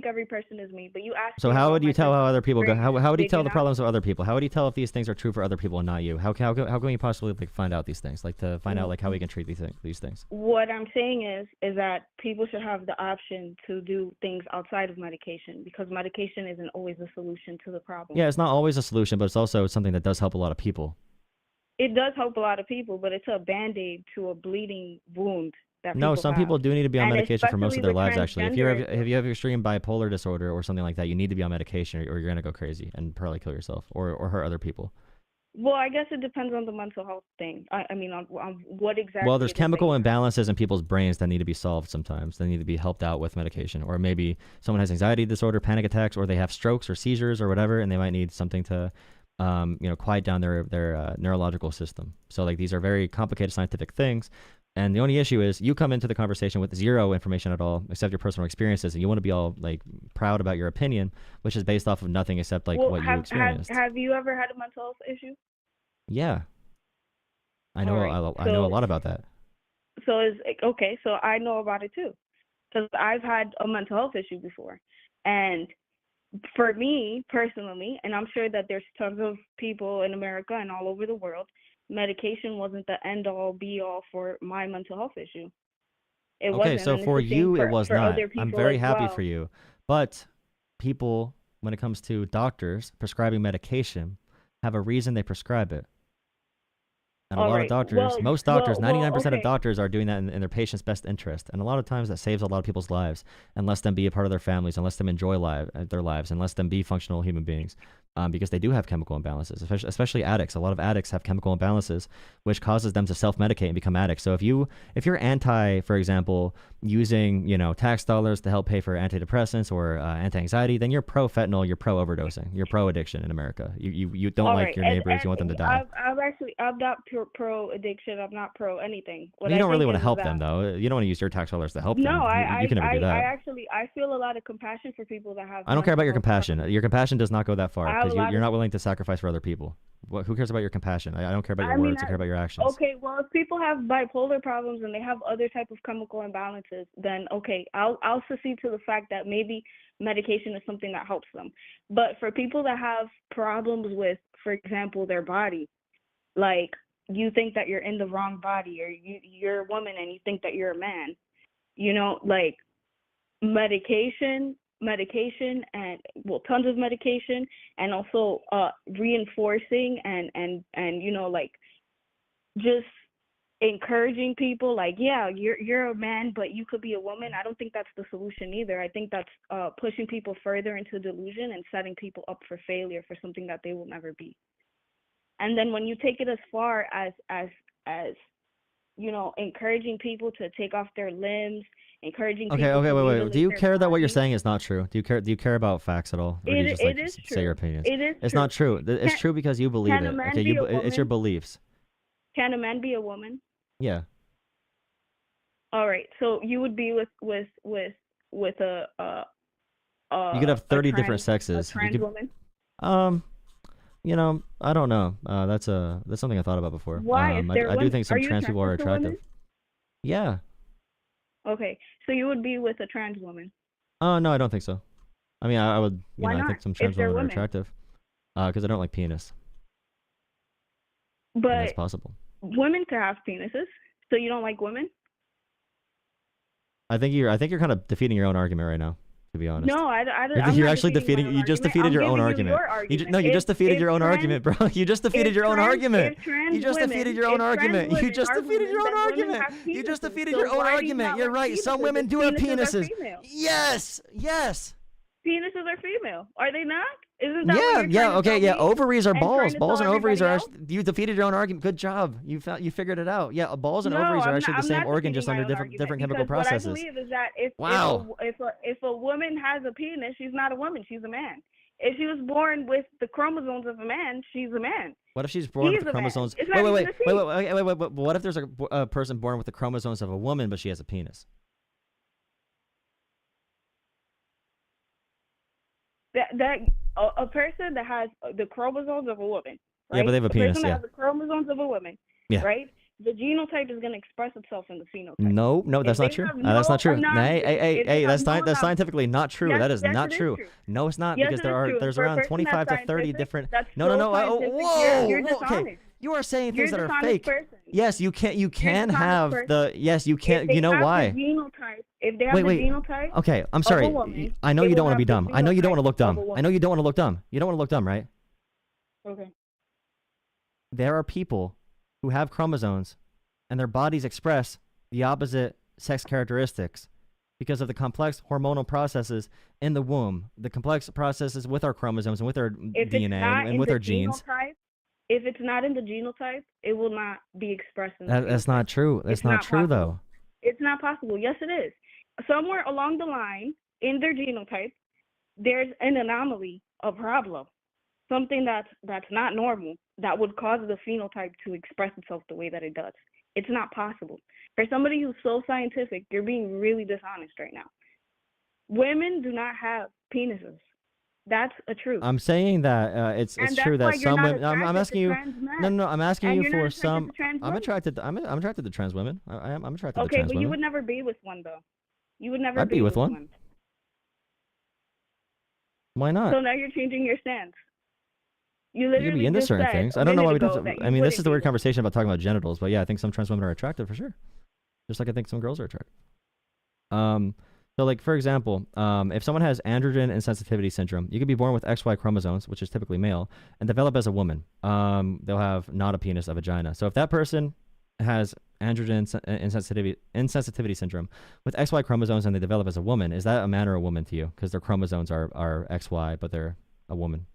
S8: every person is me. But you asked.
S7: So
S8: me
S7: how
S8: about
S7: would you
S8: my
S7: tell how
S8: personal
S7: other people go?
S8: experience.
S7: How would you
S8: Did
S7: tell the
S8: not?
S7: problems of other people? How would you tell if these things are true for other people and not you? How can you possibly like find out these things? Like to find out like how we can treat these things.
S8: What I'm saying is that people should have the option to do things outside of medication, because medication isn't always a solution to the problem.
S7: Yeah, it's not always a solution, but it's also something that does help a lot of people.
S8: It does help a lot of people, but it's a Band-Aid to a bleeding wound. that
S7: No,
S8: people
S7: some
S8: have.
S7: people do need to be on
S8: And
S7: medication for most
S8: especially
S7: of their
S8: the
S7: lives. Actually, if
S8: transgenderism.
S7: you have extreme bipolar disorder or something like that, you need to be on medication, or you're gonna go crazy and probably kill yourself or hurt other people.
S8: Well, I guess it depends on the mental health thing. I mean, on what exactly.
S7: Well, there's
S8: it is that
S7: chemical
S8: you have.
S7: imbalances in people's brains that need to be solved sometimes. They need to be helped out with medication. Or maybe someone has anxiety disorder, panic attacks, or they have strokes or seizures or whatever, and they might need something to, quiet down their neurological system. So, like, these are very complicated scientific things. And the only issue is you come into the conversation with zero information at all, except your personal experiences, and you want to be all, like, proud about your opinion, which is based off of nothing except, like,
S8: Well,
S7: what you experienced.
S8: have you ever had a mental health issue?
S7: Yeah. I know,
S8: Alright,
S7: I know a
S8: so-
S7: lot about that.
S8: So is okay. So I know about it too, because I've had a mental health issue before, and for me personally, and I'm sure that there's tons of people in America and all over the world, medication wasn't the end all be all for my mental health issue. It
S7: Okay,
S8: wasn't,
S7: so
S8: and it's
S7: for
S8: the same
S7: you,
S8: for,
S7: it was
S8: for
S7: not.
S8: other
S7: I'm
S8: people
S7: very
S8: as
S7: happy
S8: well.
S7: for you. But people, when it comes to doctors prescribing medication, have a reason they prescribe it. And a lot of
S8: Alright,
S7: doctors,
S8: well-
S7: most doctors,
S8: well,
S7: 99% of
S8: okay.
S7: doctors are doing that in their patient's best interest. And a lot of times that saves a lot of people's lives and lets them be a part of their families and lets them enjoy their lives and lets them be functional human beings. Because they do have chemical imbalances, especially addicts. A lot of addicts have chemical imbalances, which causes them to self-medicate and become addicts. So if you're anti, for example, using tax dollars to help pay for antidepressants or anti-anxiety, then you're pro-fentanyl, you're pro-overdosing, you're pro-addiction in America. You don't like your neighbors, you want them to die.
S8: I'm not pro addiction. I'm not pro anything. What
S7: You
S8: I
S7: don't really
S8: think
S7: want to
S8: is
S7: help
S8: that-
S7: them though. You don't want to use your tax dollars to help them.
S8: No,
S7: You can never do that.
S8: I feel a lot of compassion for people that have.
S7: I don't care about your
S8: mental health
S7: compassion. Your compassion does not go that far
S8: I have
S7: because
S8: a lot
S7: you're
S8: of-
S7: not willing to sacrifice for other people. Who cares about your compassion? I don't care about your
S8: I mean,
S7: words. I care about your actions.
S8: Okay, well, if people have bipolar problems and they have other type of chemical imbalances, then okay, I'll secede to the fact that maybe medication is something that helps them. But for people that have problems with, for example, their body, like you think that you're in the wrong body, or you're a woman and you think that you're a man, like medication and tons of medication, and also reinforcing and like just encouraging people, like, yeah, you're a man but you could be a woman. I don't think that's the solution either. I think that's pushing people further into delusion and setting people up for failure for something that they will never be. And then when you take it as far as encouraging people to take off their limbs, encouraging people
S7: Okay,
S8: to
S7: wait.
S8: mutilate
S7: Do you
S8: their
S7: care that what you're
S8: bodies.
S7: saying is not true? Do you care about facts at all? Or do you just
S8: It is
S7: say your
S8: true.
S7: opinions?
S8: It is
S7: It's
S8: true.
S7: not true. It's
S8: Can-
S7: true because you believe
S8: can a
S7: it.
S8: man
S7: Okay,
S8: be a
S7: it's your
S8: woman?
S7: beliefs.
S8: Can a man be a woman?
S7: Yeah.
S8: All right. So you would be with a
S7: You could have 30 different
S8: a
S7: sexes.
S8: trans
S7: You
S8: woman.
S7: could, I don't know. That's something I thought about before.
S8: Why? If they're
S7: I do
S8: women-
S7: think some
S8: are you
S7: trans people are
S8: attracted to women?
S7: attractive. Yeah.
S8: Okay. So you would be with a trans woman.
S7: Oh, no, I don't think so. I mean, I would,
S8: Why
S7: I
S8: not?
S7: think some
S8: If
S7: trans
S8: they're
S7: women are
S8: women.
S7: attractive. Because I don't like penis. And that's
S8: But
S7: possible.
S8: women can have penises. So you don't like women?
S7: I think you're kind of defeating your own argument right now, to be honest.
S8: No, I'm
S7: You're
S8: not
S7: actually
S8: defeating my own
S7: you just
S8: argument.
S7: defeated
S8: I'm
S7: your own
S8: giving you
S7: argument.
S8: your argument.
S7: You just defeated
S8: If
S7: your own
S8: trans-
S7: argument, bro. You just defeated
S8: if
S7: your own
S8: trans-
S7: argument.
S8: if trans
S7: You just
S8: women-
S7: defeated your own
S8: if trans
S7: argument. You
S8: women
S7: just
S8: are
S7: defeated your
S8: women,
S7: own
S8: then women
S7: argument.
S8: have
S7: You just
S8: penises.
S7: defeated
S8: So
S7: your own
S8: why do you
S7: argument.
S8: not
S7: You're
S8: like
S7: right. Some
S8: penises?
S7: women do have
S8: Penises are
S7: penises.
S8: female.
S7: Yes.
S8: Penises are female. Are they not? Isn't that what you're trying to
S7: Okay,
S8: tell me?
S7: ovaries are
S8: And trying
S7: balls.
S8: to
S7: Balls
S8: tell
S7: and ovaries are
S8: everybody
S7: actually, you defeated your own argument. Good job. You figured it out. Yeah, balls and
S8: No,
S7: ovaries are
S8: I'm
S7: actually
S8: not-
S7: the same
S8: I'm not
S7: organ,
S8: defeating
S7: just
S8: my
S7: under
S8: own
S7: different
S8: argument,
S7: chemical
S8: because
S7: processes.
S8: What I believe is that
S7: Wow.
S8: if a woman has a penis, she's not a woman, she's a man. If she was born with the chromosomes of a man, she's a man.
S7: What if she's born
S8: He's
S7: with the
S8: a man.
S7: chromosomes?
S8: It's not even a she.
S7: Wait. But what if there's a person born with the chromosomes of a woman, but she has a penis?
S8: A person that has the chromosomes of a woman, right?
S7: Yeah, but they have a penis,
S8: person that
S7: yeah.
S8: has the chromosomes of a woman,
S7: Yeah.
S8: right? The genotype is going to express itself in the phenotype.
S7: No, that's
S8: If
S7: not
S8: they
S7: true.
S8: have
S7: That's
S8: no
S7: not true.
S8: analogy- if they
S7: Hey,
S8: have
S7: that's
S8: no
S7: that's
S8: analogy-
S7: scientifically not true.
S8: Yes,
S7: That is
S8: yes,
S7: not
S8: it is
S7: true.
S8: true.
S7: No, it's not,
S8: Yes,
S7: because
S8: it is true.
S7: there's
S8: For a
S7: around
S8: person
S7: 25
S8: that's
S7: to 30
S8: scientific,
S7: different.
S8: that's
S7: No.
S8: so
S7: Oh,
S8: scientific,
S7: whoa.
S8: you're
S7: Okay.
S8: dishonest.
S7: You are saying things
S8: You're
S7: that
S8: a
S7: are
S8: dishonest
S7: fake.
S8: person.
S7: Yes, you can
S8: You're a
S7: have
S8: dishonest person.
S7: yes, you
S8: If
S7: can't.
S8: they
S7: You know
S8: have
S7: why?
S8: The genotype, if they have
S7: Wait.
S8: the genotype,
S7: Okay, I'm
S8: of
S7: sorry.
S8: a woman,
S7: I know
S8: they
S7: you don't
S8: will
S7: want to be
S8: have the
S7: dumb. I know you don't want to look
S8: phenotype of
S7: dumb.
S8: a
S7: I know you don't want to look dumb. You don't want to look dumb, right?
S8: okay.
S7: There are people who have chromosomes and their bodies express the opposite sex characteristics because of the complex hormonal processes in the womb, the complex processes with our chromosomes and with our
S8: If
S7: DNA
S8: it's not
S7: and
S8: in
S7: with
S8: the
S7: our genes.
S8: genotype, if it's not in the genotype, it will not be expressed in the
S7: That's
S8: phenotype.
S7: not true. That's
S8: It's
S7: not
S8: not
S7: true,
S8: possible.
S7: though.
S8: It's not possible. Yes, it is. Somewhere along the line in their genotype, there's an anomaly, a problem, something that's not normal that would cause the phenotype to express itself the way that it does. It's not possible. For somebody who's so scientific, you're being really dishonest right now. Women do not have penises. That's a truth.
S7: I'm saying that it's
S8: And
S7: true
S8: that's why
S7: that
S8: you're
S7: some
S8: not
S7: women. I'm
S8: attracted
S7: asking
S8: to
S7: you.
S8: trans men.
S7: No, I'm asking
S8: And
S7: you
S8: you're not
S7: for
S8: attracted
S7: some.
S8: to trans
S7: I'm
S8: women.
S7: attracted. I'm attracted to trans women. I'm attracted to
S8: Okay,
S7: trans
S8: but
S7: women.
S8: you would never be with one, though. You would never
S7: I'd be with one.
S8: one.
S7: Why not?
S8: So now you're changing your stance. You
S7: You
S8: literally
S7: could be into
S8: just
S7: certain
S8: said
S7: things.
S8: a
S7: I don't know why we
S8: minute
S7: don't.
S8: ago that
S7: I
S8: you
S7: mean, this is
S8: wouldn't
S7: the
S8: be
S7: weird
S8: with
S7: conversation about talking about genitals, but yeah, I think some trans women are attractive for sure. Just like I think some girls are attractive. So like for example, if someone has androgen insensitivity syndrome, you could be born with XY chromosomes, which is typically male, and develop as a woman. They'll have not a penis, a vagina. So if that person has androgen insensitivity syndrome with XY chromosomes and they develop as a woman, is that a man or a woman to you? Because their chromosomes are XY, but they're a woman.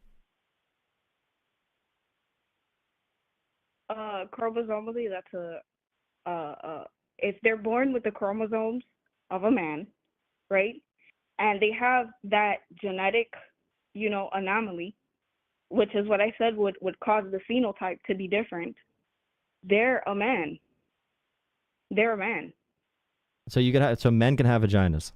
S8: Chromosomally, that's if they're born with the chromosomes of a man, right, and they have that genetic, anomaly, which is what I said would cause the phenotype to be different, they're a man. They're a man.
S7: So men can have vaginas.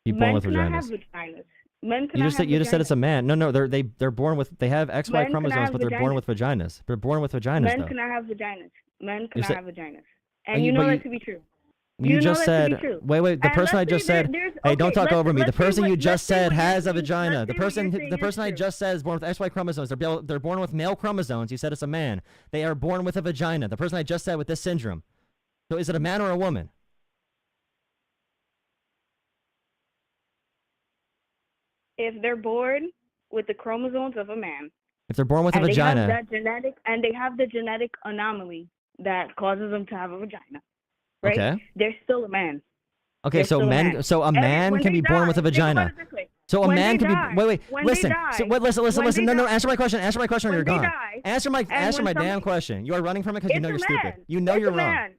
S7: Be born
S8: Men
S7: with
S8: cannot
S7: vaginas.
S8: have vaginas. Men cannot
S7: You just said
S8: vaginas.
S7: it's a man. No, they're born with. They have XY
S8: Men cannot
S7: chromosomes,
S8: have
S7: but they're born
S8: vaginas.
S7: with vaginas. They're born with vaginas,
S8: Men
S7: though.
S8: cannot have vaginas. Men
S7: You
S8: cannot
S7: said-
S8: have vaginas.
S7: Are
S8: And
S7: you-
S8: you know
S7: but
S8: that
S7: you-
S8: to be true.
S7: You
S8: know
S7: just
S8: that to be
S7: said.
S8: true.
S7: Wait. The
S8: And
S7: person I
S8: let's
S7: just
S8: say
S7: said.
S8: there's-
S7: Hey, don't
S8: okay,
S7: talk over me. The
S8: let's say
S7: person you
S8: what-
S7: just
S8: let's say
S7: said
S8: what you're
S7: has a
S8: saying-
S7: vagina.
S8: let's
S7: The
S8: say what
S7: person
S8: you're saying
S7: the
S8: is
S7: person I
S8: true.
S7: just said is born with XY chromosomes. They're born with male chromosomes. You said it's a man. They are born with a vagina. The person I just said with this syndrome. So is it a man or a woman?
S8: If they're born with the chromosomes of a man,
S7: If they're born with a
S8: and
S7: vagina.
S8: they have the genetic anomaly that causes them to have a vagina, right?
S7: Okay.
S8: They're still a man.
S7: Okay,
S8: They're
S7: so
S8: still a
S7: men.
S8: man.
S7: So a
S8: Every-
S7: man
S8: when
S7: can
S8: they
S7: be born with a
S8: die- think about
S7: vagina.
S8: it this way.
S7: So a
S8: When
S7: man
S8: they
S7: can
S8: die-
S7: be. Wait.
S8: when they
S7: Listen.
S8: die-
S7: So wait. Listen.
S8: when they
S7: No.
S8: die-
S7: Answer my question. Answer my question. Or
S8: when
S7: you're
S8: they
S7: gone.
S8: die,
S7: Answer my
S8: and
S7: damn
S8: when somebody-
S7: question. You are running from it because you
S8: It's
S7: know
S8: a
S7: you're
S8: man.
S7: stupid. You know
S8: It's
S7: you're
S8: a
S7: wrong.
S8: man.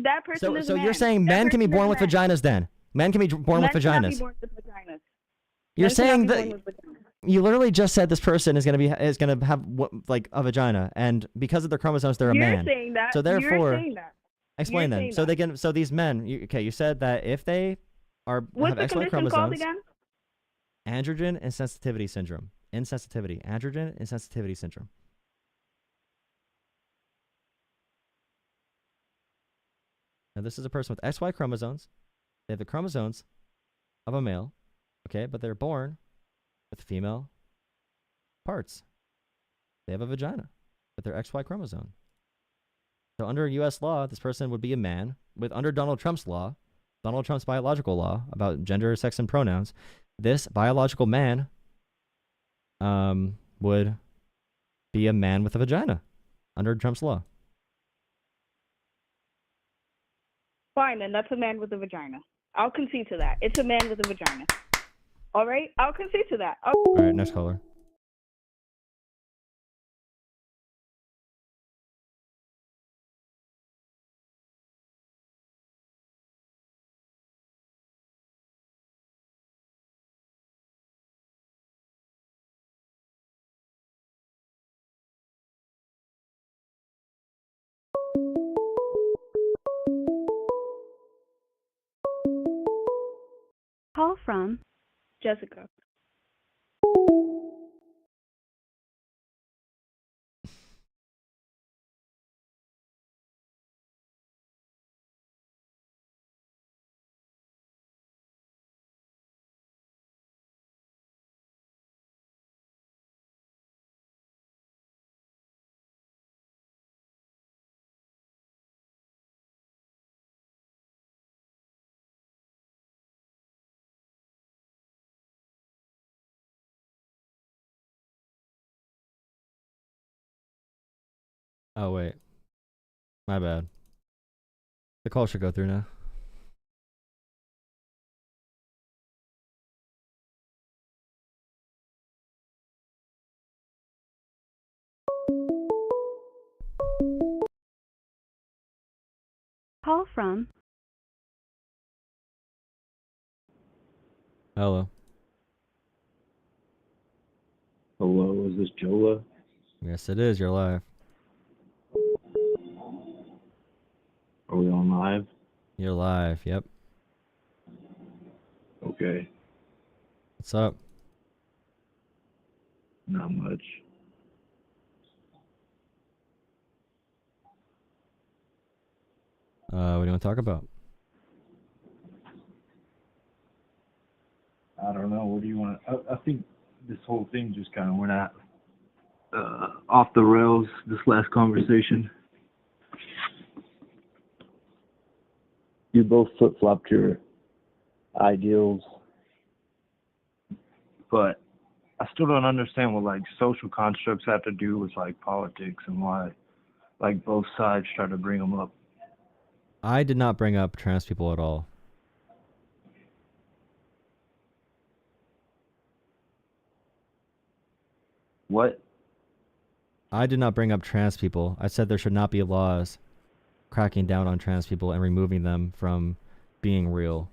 S8: That person is a
S7: So
S8: man.
S7: you're saying
S8: That
S7: men can be
S8: person is
S7: born
S8: a
S7: with
S8: man.
S7: vaginas then? Men can be born
S8: Men
S7: with
S8: cannot be
S7: vaginas.
S8: born with vaginas.
S7: You're
S8: Men cannot
S7: saying
S8: be
S7: that
S8: born with vaginas.
S7: you literally just said this person is gonna have like a vagina, and because of their chromosomes, they're a
S8: You're
S7: man.
S8: saying that.
S7: So therefore,
S8: You're saying that.
S7: explain
S8: You're
S7: then.
S8: saying
S7: So
S8: that.
S7: they can. So these men. You said that if they
S8: What's
S7: have
S8: the
S7: XY
S8: condition called
S7: chromosomes,
S8: again?
S7: androgen insensitivity syndrome. Androgen insensitivity syndrome. Now this is a person with XY chromosomes. They have the chromosomes of a male, okay, but they're born with female parts. They have a vagina with their XY chromosome. So under U.S. law, this person would be a man. Under Donald Trump's law, Donald Trump's biological law about gender, sex, and pronouns, this biological man would be a man with a vagina under Trump's law.
S8: Fine, and that's a man with a vagina. I'll concede to that. It's a man with a vagina. All right? I'll concede to that.
S7: All right, next caller.
S9: Call from
S8: Jessica.
S7: Oh, wait. My bad. The call should go through now.
S9: call from.
S7: Hello.
S10: Hello, is this Jolah?
S7: Yes, it is. You're live.
S10: Are we on live?
S7: You're live. Yep.
S10: Okay,
S7: What's up?
S10: not much.
S7: What do you want to talk about?
S10: I don't know. What do you want? I think this whole thing just kind of went out off the rails. This last conversation. You both flip-flopped your ideals, but I still don't understand what like social constructs have to do with like politics and why like both sides try to bring them up.
S7: I did not bring up trans people at all.
S10: What?
S7: I did not bring up trans people. I said there should not be laws cracking down on trans people and removing them from being real.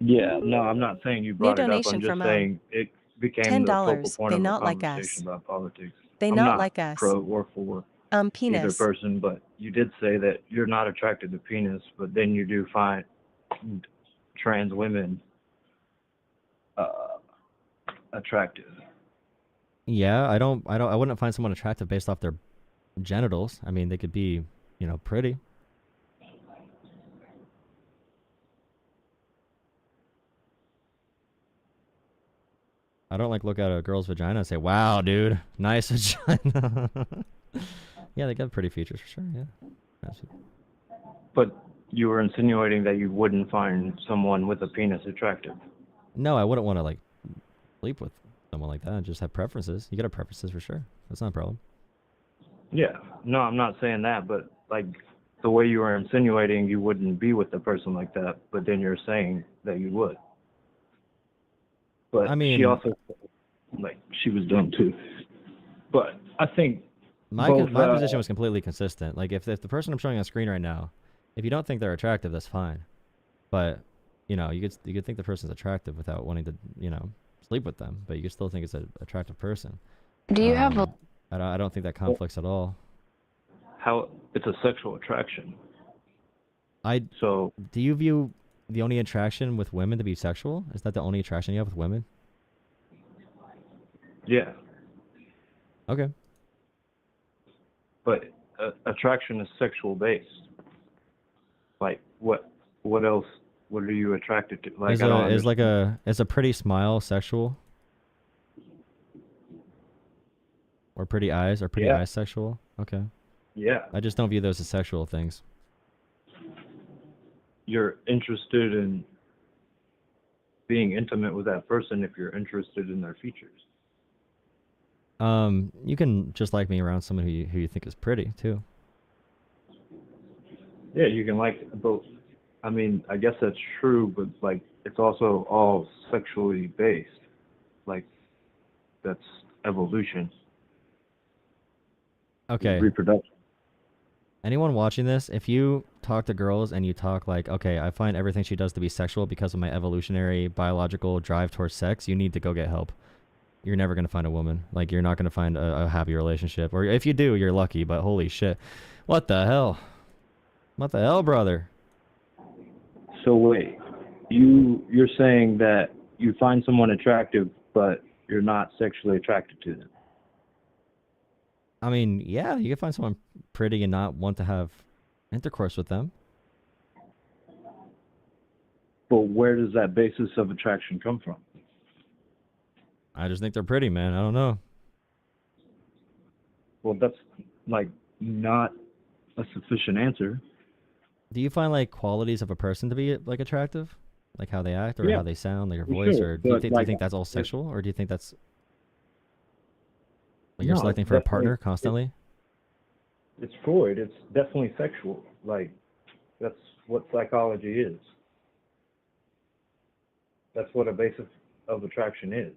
S10: Yeah, no, I'm not saying you brought it up.
S11: donation
S10: I'm just
S11: from
S10: saying it became the focal
S11: $10.
S10: point
S11: They
S10: of a
S11: not like
S10: conversation
S11: us.
S10: about politics.
S11: They
S10: I'm
S11: not
S10: not
S11: like us.
S10: pro or for either
S11: Penis.
S10: person, but you did say that you're not attracted to penis, but then you do find trans women attractive.
S7: Yeah, I wouldn't find someone attractive based off their genitals. I mean, they could be, pretty. I don't like look at a girl's vagina and say, "Wow, dude, nice vagina." Yeah, they got pretty features for sure. Yeah.
S10: But you were insinuating that you wouldn't find someone with a penis attractive.
S7: No, I wouldn't want to like sleep with someone like that. I just have preferences. You got have preferences for sure. That's not a problem.
S10: Yeah, no, I'm not saying that, but like the way you were insinuating you wouldn't be with a person like that, but then you're saying that you would. But
S7: I mean,
S10: she also, like, she was dumb too. But I think
S7: my
S10: both,
S7: position was completely consistent. Like, if the person I'm showing on screen right now, if you don't think they're attractive, that's fine. But you could think the person's attractive without wanting to sleep with them, but you could still think it's an attractive person.
S12: Do you have a...
S7: I don't think that conflicts at all.
S10: how it's a sexual attraction.
S7: Do you view the only attraction with women to be sexual? Is that the only attraction you have with women?
S10: Yeah,
S7: Okay.
S10: but attraction is sexual based. Like what else? What are you attracted to? Like
S7: is a pretty smile sexual? Or pretty eyes? Are pretty eyes sexual? Okay.
S10: Yeah.
S7: I just don't view those as sexual things.
S10: You're interested in being intimate with that person if you're interested in their features.
S7: You can just like me around someone who you think is pretty too.
S10: Yeah, you can like both. I mean, I guess that's true, but like it's also all sexually based. Like that's evolution.
S7: Okay.
S10: Reproduction.
S7: Anyone watching this, if you talk to girls and you talk like, okay, I find everything she does to be sexual because of my evolutionary biological drive towards sex, you need to go get help. You're never going to find a woman. Like, you're not going to find a happy relationship. Or if you do, you're lucky, but holy shit. What the hell? What the hell, brother?
S10: So wait, you're saying that you find someone attractive, but you're not sexually attracted to them.
S7: I mean, yeah, you can find someone pretty and not want to have intercourse with them.
S10: But where does that basis of attraction come from?
S7: I just think they're pretty, man. I don't know.
S10: Well, that's like not a sufficient answer.
S7: Do you find like qualities of a person to be like attractive? Like how they act or
S10: Yeah,
S7: how they sound, like their
S10: for
S7: voice?
S10: sure,
S7: Or do you
S10: but,
S7: think, do you
S10: like,
S7: think that's all sexual? Or do you think that's like you're
S10: No,
S7: selecting for a partner
S10: definitely-
S7: constantly?
S10: It's fluid. It's definitely sexual. Like that's what psychology is. That's what a basis of attraction is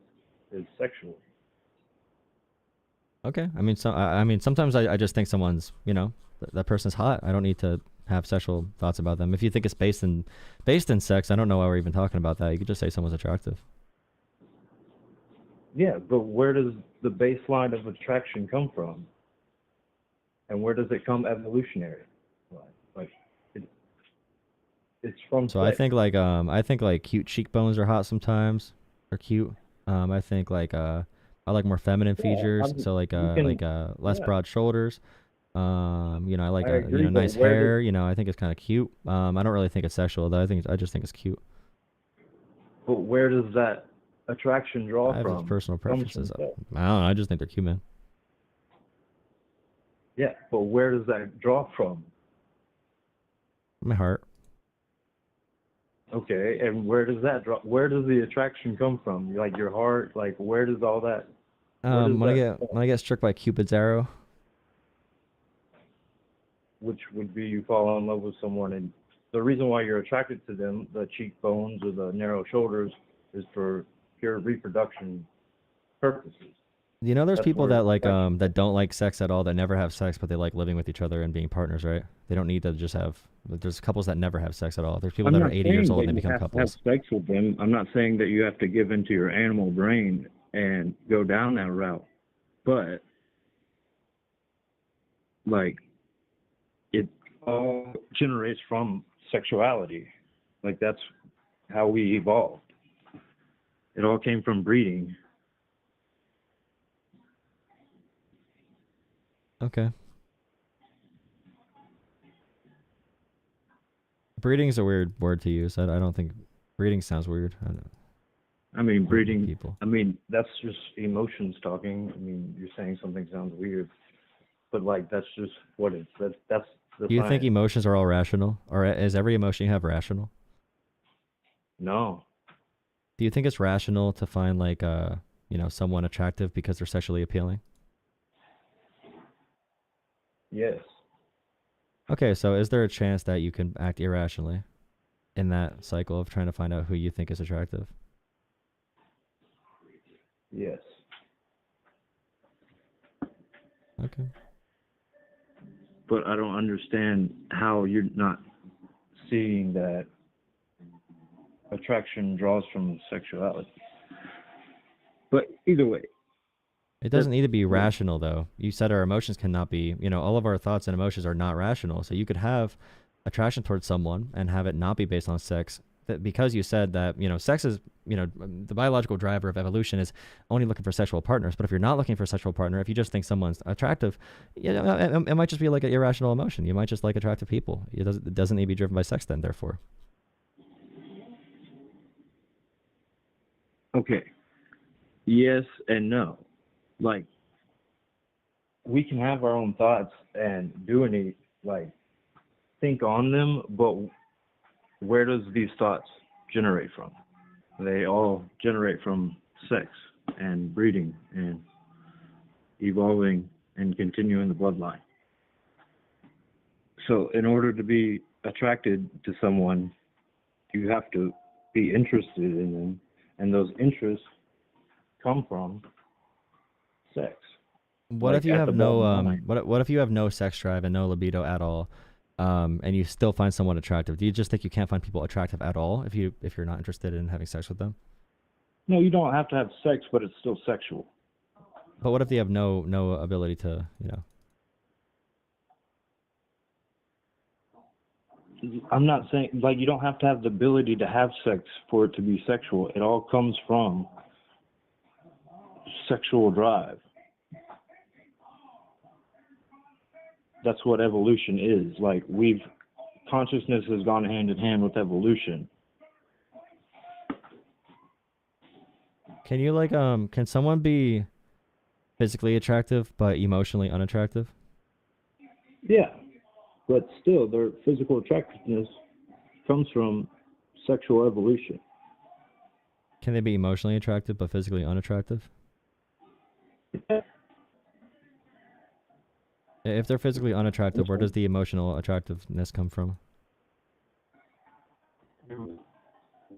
S10: sexual.
S7: Okay. I mean, I mean, sometimes I just think someone's, that person's hot. I don't need to have sexual thoughts about them. If you think it's based in sex, I don't know why we're even talking about that. You could just say someone's attractive.
S10: Yeah, but where does the baseline of attraction come from? And where does it come evolutionary? Like it's from
S7: So
S10: sex.
S7: I think like cute cheekbones are hot sometimes. Or cute. I think like I like more feminine features. So like less
S10: yeah.
S7: broad shoulders. I like
S10: I agree, but
S7: nice
S10: where
S7: hair. I think it's kind of cute. I don't really think it's sexual though. I just think it's cute.
S10: But where does that attraction draw
S7: I have
S10: from?
S7: personal
S10: Comes from
S7: preferences. I
S10: sex.
S7: don't know. I just think they're cute, man.
S10: Yeah, but where does that draw from?
S7: My heart.
S10: Okay, and where does that draw? Where does the attraction come from? Like your heart? Like where does all that?
S7: When I get struck by Cupid's arrow.
S10: Which would be you fall in love with someone, and the reason why you're attracted to them, the cheekbones or the narrow shoulders, is for pure reproduction purposes.
S7: There's
S10: That's
S7: people
S10: where
S7: that like
S10: attraction-
S7: that don't like sex at all, that never have sex, but they like living with each other and being partners, right? They don't need to just have. There's couples that never have sex at all. There's people
S10: I'm
S7: that
S10: not
S7: are 80 years
S10: saying
S7: old and
S10: that
S7: they
S10: you
S7: become
S10: have to have
S7: couples.
S10: sex with them. I'm not saying that you have to give into your animal brain and go down that route, but like it all generates from sexuality. Like that's how we evolved. It all came from breeding.
S7: Okay. Breeding is a weird word to use. I don't think breeding sounds weird. I don't
S10: I mean, breeding.
S7: people.
S10: I mean, that's just emotions talking. I mean, you're saying something sounds weird, but like that's just what it's. That's the
S7: Do you think
S10: science.
S7: emotions are all rational, or is every emotion you have rational?
S10: No.
S7: Do you think it's rational to find like someone attractive because they're sexually appealing?
S10: Yes.
S7: Okay, so is there a chance that you can act irrationally in that cycle of trying to find out who you think is attractive?
S10: Yes.
S7: Okay.
S10: But I don't understand how you're not seeing that attraction draws from sexuality. But either way.
S7: It doesn't need to be rational, though. You said our emotions cannot be, all of our thoughts and emotions are not rational. So you could have attraction towards someone and have it not be based on sex. That because you said that, sex is, the biological driver of evolution is only looking for sexual partners. But if you're not looking for a sexual partner, if you just think someone's attractive, it might just be like an irrational emotion. You might just like attractive people. It doesn't need to be driven by sex then, therefore.
S10: Okay. Yes and no. Like, we can have our own thoughts and think on them, but where does these thoughts generate from? They all generate from sex and breeding and evolving and continuing the bloodline. So in order to be attracted to someone, you have to be interested in them, and those interests come from sex.
S7: What if you have no what if you have no sex drive and no libido at all, and you still find someone attractive? Do you just think you can't find people attractive at all if you're not interested in having sex with them?
S10: No, you don't have to have sex, but it's still sexual.
S7: But what if they have no ability to,
S10: I'm not saying you don't have to have the ability to have sex for it to be sexual. It all comes from sexual drive. That's what evolution is. Consciousness has gone hand in hand with evolution.
S7: Can you can someone be physically attractive but emotionally unattractive?
S10: Yeah, but still, their physical attractiveness comes from sexual evolution.
S7: Can they be emotionally attractive but physically unattractive?
S10: Yeah.
S7: If they're physically unattractive, where does the emotional attractiveness come from?
S10: You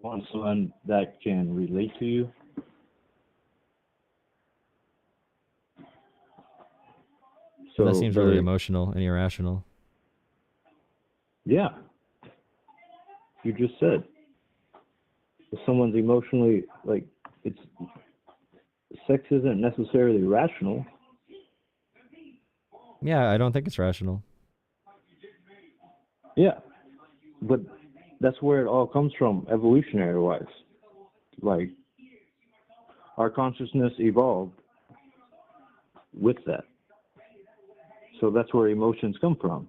S10: want someone that can relate to you. So
S7: that seems really
S10: they're-
S7: emotional and irrational.
S10: Yeah. You just said. If someone's emotionally, like, it's, sex isn't necessarily rational.
S7: Yeah, I don't think it's rational.
S10: Yeah. But that's where it all comes from, evolutionary-wise. Like, our consciousness evolved with that. So that's where emotions come from.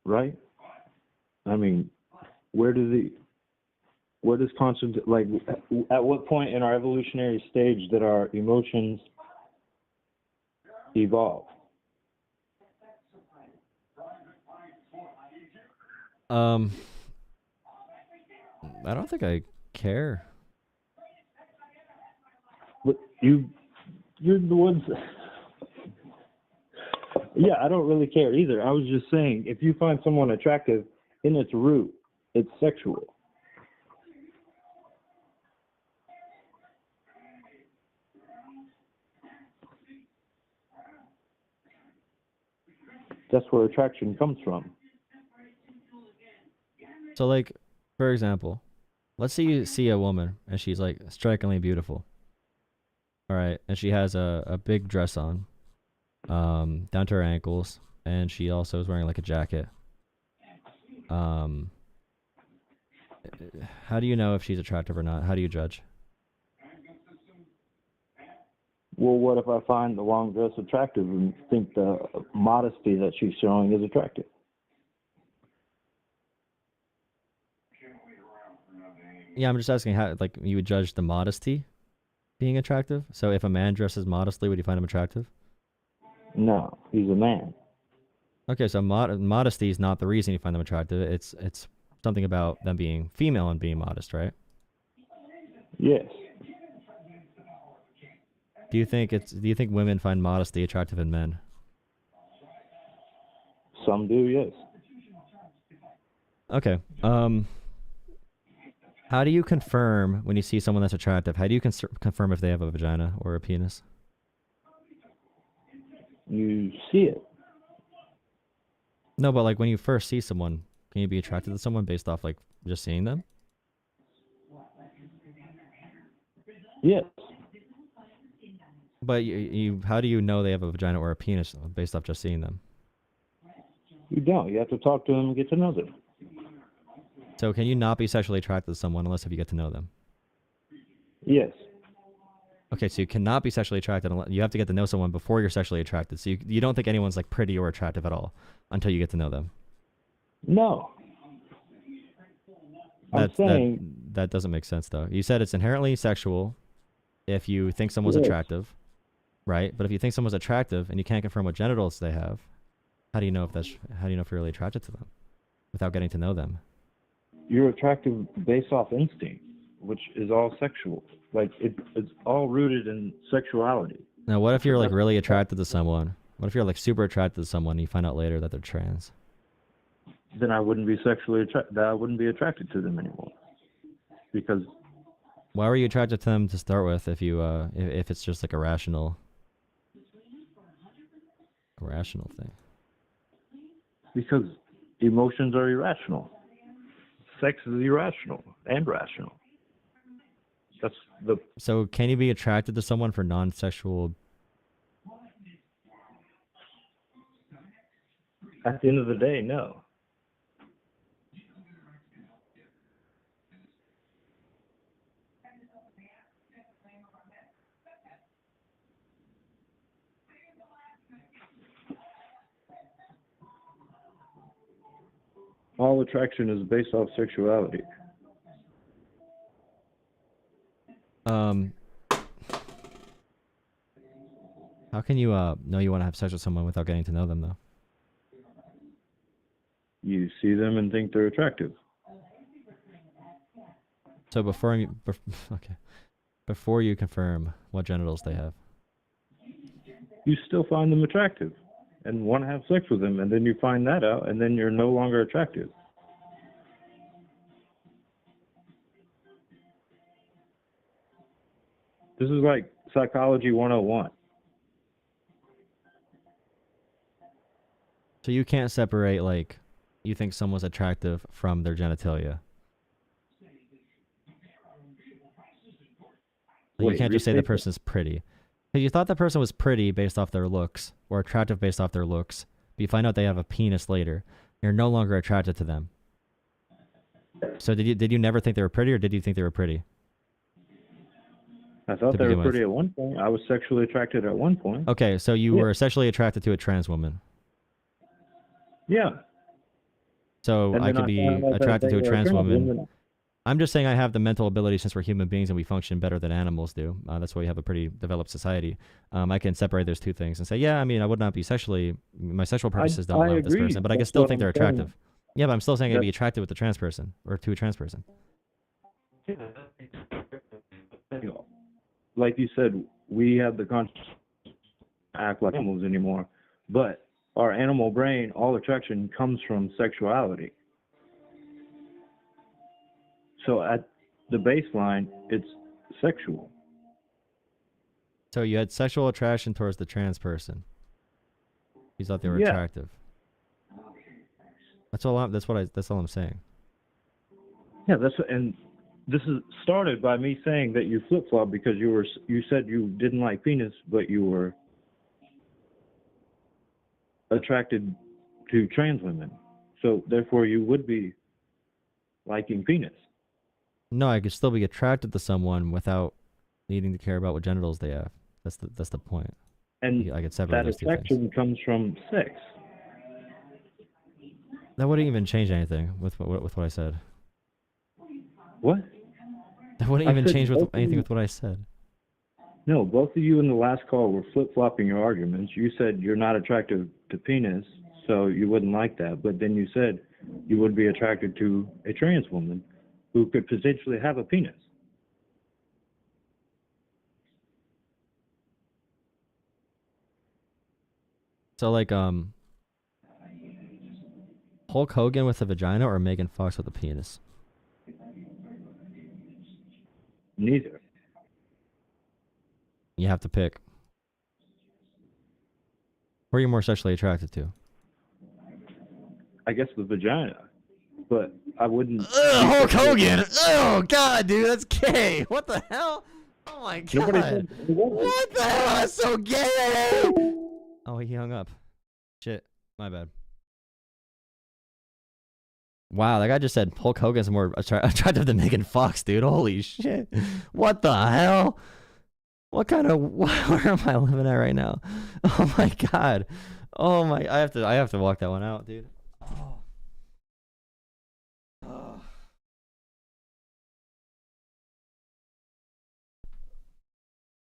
S10: Right? I mean, where does conscious, like, at what point in our evolutionary stage did our emotions evolve?
S7: I don't think I care.
S10: But you're the ones. Yeah, I don't really care either. I was just saying, if you find someone attractive, in its root, it's sexual. That's where attraction comes from.
S7: So, like, for example, let's say you see a woman and she's like strikingly beautiful. All right, and she has a big dress on, down to her ankles, and she also is wearing like a jacket. How do you know if she's attractive or not? How do you judge?
S10: Well, what if I find the long dress attractive and think the modesty that she's showing is attractive?
S7: Yeah, I'm just asking how, like, you would judge the modesty being attractive. So if a man dresses modestly, would you find him attractive?
S10: No, he's a man.
S7: Okay, so modesty is not the reason you find them attractive. It's something about them being female and being modest, right?
S10: Yes.
S7: Do you think women find modesty attractive in men?
S10: Some do, yes.
S7: Okay. How do you confirm when you see someone that's attractive? How do you confirm if they have a vagina or a penis?
S10: You see it.
S7: No, but like when you first see someone, can you be attracted to someone based off like just seeing them?
S10: Yes.
S7: But how do you know they have a vagina or a penis based off just seeing them?
S10: You don't. You have to talk to them and get to know them.
S7: So can you not be sexually attracted to someone unless if you get to know them?
S10: Yes.
S7: Okay, so you cannot be sexually attracted unless you have to get to know someone before you're sexually attracted. So you don't think anyone's like pretty or attractive at all until you get to know them.
S10: No.
S7: That doesn't make sense though. You said it's inherently sexual if you think someone's
S10: Yes.
S7: attractive, right? But if you think someone's attractive and you can't confirm what genitals they have, how do you know if you're really attracted to them without getting to know them?
S10: You're attractive based off instinct, which is all sexual. Like, it's all rooted in sexuality.
S7: Now, what if you're like really attracted to someone? What if you're like super attracted to someone and you find out later that they're trans?
S10: Then I wouldn't be I wouldn't be attracted to them anymore. Because
S7: Why were you attracted to them to start with if if it's just like a rational thing?
S10: Because emotions are irrational. Sex is irrational and rational. That's the
S7: So can you be attracted to someone for non-sexual?
S10: at the end of the day, no. All attraction is based off sexuality.
S7: How can you know you want to have sex with someone without getting to know them though?
S10: You see them and think they're attractive.
S7: So before you confirm what genitals they have.
S10: You still find them attractive. and want to have sex with them, and then you find that out, and then you're no longer attractive. This is like psychology 101.
S7: So you can't separate, like, you think someone's attractive from their genitalia. So you can't just say the person's pretty. Because you thought the person was pretty based off their looks, or attractive based off their looks, but you find out they have a penis later. You're no longer attracted to them. So did you never think they were pretty, or did you think they were pretty?
S10: I thought they were pretty at one point. I was sexually attracted at one point.
S7: Okay, so you were sexually attracted to a trans woman.
S10: Yeah.
S7: So I could be attracted to a trans woman. I'm just saying I have the mental ability, since we're human beings and we function better than animals do. That's why we have a pretty developed society. I can separate those two things and say, yeah, I mean, I would not be sexually, my sexual purposes don't allow this person, but I can still think they're attractive. Yeah, but I'm still saying I'd be attracted with a trans person, or to a trans person.
S10: Like you said, we have the conscience to act like animals anymore, but our animal brain, all attraction comes from sexuality. So at the baseline, it's sexual.
S7: So you had sexual attraction towards the trans person. You thought they were attractive. That's all I'm saying.
S10: Yeah, and this is started by me saying that you flip-flop because you said you didn't like penis, but you were attracted to trans women. So therefore you would be liking penis.
S7: No, I could still be attracted to someone without needing to care about what genitals they have. That's the point.
S10: And
S7: I could separate
S10: that
S7: those two things.
S10: attraction comes from sex.
S7: That wouldn't even change anything with what I said.
S10: What?
S7: That wouldn't even change anything with what I said.
S10: No, both of you in the last call were flip-flopping your arguments. You said you're not attracted to penis, so you wouldn't like that. But then you said you would be attracted to a trans woman who could potentially have a penis.
S7: So like Hulk Hogan with a vagina or Megan Fox with a penis?
S10: Neither.
S7: You have to pick. Who are you more sexually attracted to?
S10: I guess the vagina, but I wouldn't.
S1: Hulk Hogan! Oh God, dude, that's gay. What the hell? Oh my God! What the hell? That's so gay!
S7: Oh, he hung up. Shit, my bad. Wow, that guy just said Hulk Hogan's more attractive than Megan Fox, dude. Holy shit! What the hell? What kind of where am I living at right now? Oh my God! Oh my! I have to walk that one out, dude. Oh. Oh.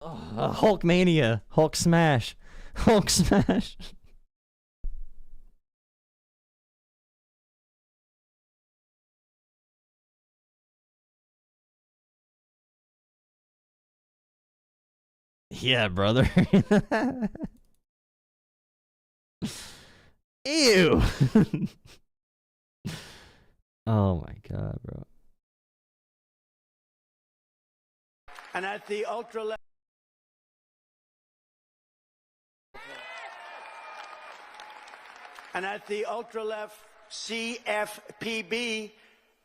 S7: Oh, Hulk mania, Hulk smash, Hulk smash. Yeah, brother. Ew. Oh my God, bro.
S9: And at the ultra left. And at the ultra left, CFPB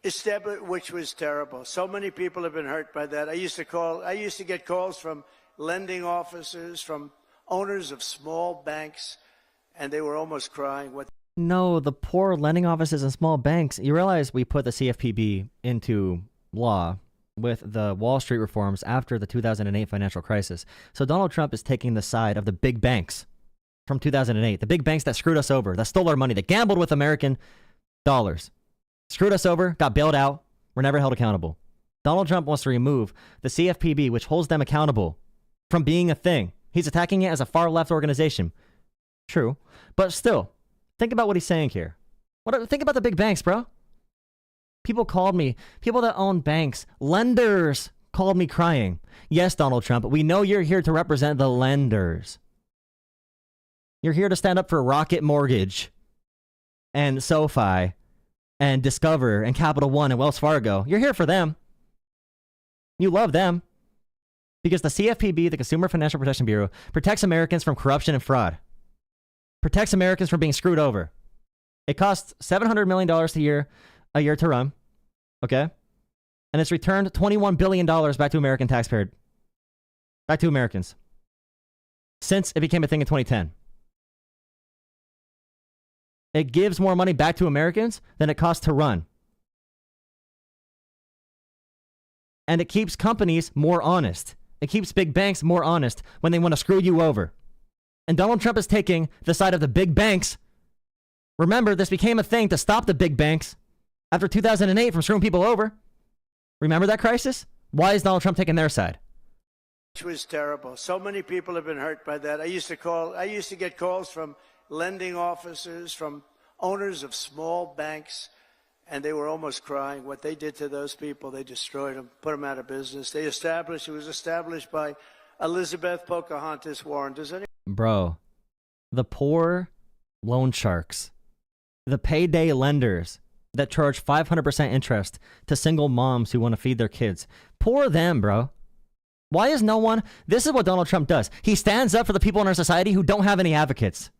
S9: established, which was terrible. So many people have been hurt by that. I used to get calls from lending officers, from owners of small banks, and they were almost crying.
S7: No, the poor lending offices and small banks. You realize we put the CFPB into law with the Wall Street reforms after the 2008 financial crisis. So Donald Trump is taking the side of the big banks from 2008. The big banks that screwed us over, that stole our money, that gambled with American dollars. Screwed us over, got bailed out, were never held accountable. Donald Trump wants to remove the CFPB, which holds them accountable, from being a thing. He's attacking it as a far-left organization. True. But still, think about what he's saying here. Think about the big banks, bro. People called me. People that own banks. Lenders called me crying. Yes, Donald Trump, we know you're here to represent the lenders. You're here to stand up for Rocket Mortgage and SoFi and Discover and Capital One and Wells Fargo. You're here for them. You love them. Because the CFPB, the Consumer Financial Protection Bureau, protects Americans from corruption and fraud. Protects Americans from being screwed over. It costs $700 million a year to run. Okay? And it's returned $21 billion back to American taxpayer. Back to Americans. Since it became a thing in 2010. It gives more money back to Americans than it costs to run. And it keeps companies more honest. It keeps big banks more honest when they want to screw you over. And Donald Trump is taking the side of the big banks. Remember, this became a thing to stop the big banks after 2008 from screwing people over. Remember that crisis? Why is Donald Trump taking their side?
S9: Which was terrible. So many people have been hurt by that. I used to get calls from lending officers, from owners of small banks, and they were almost crying. What they did to those people, they destroyed them, put them out of business. It was established by Elizabeth Pocahontas Warren.
S7: Bro, the poor loan sharks, the payday lenders that charge 500% interest to single moms who want to feed their kids. Poor them, bro. Why is no one... This is what Donald Trump does. He stands up for the people in our society who don't have any advocates.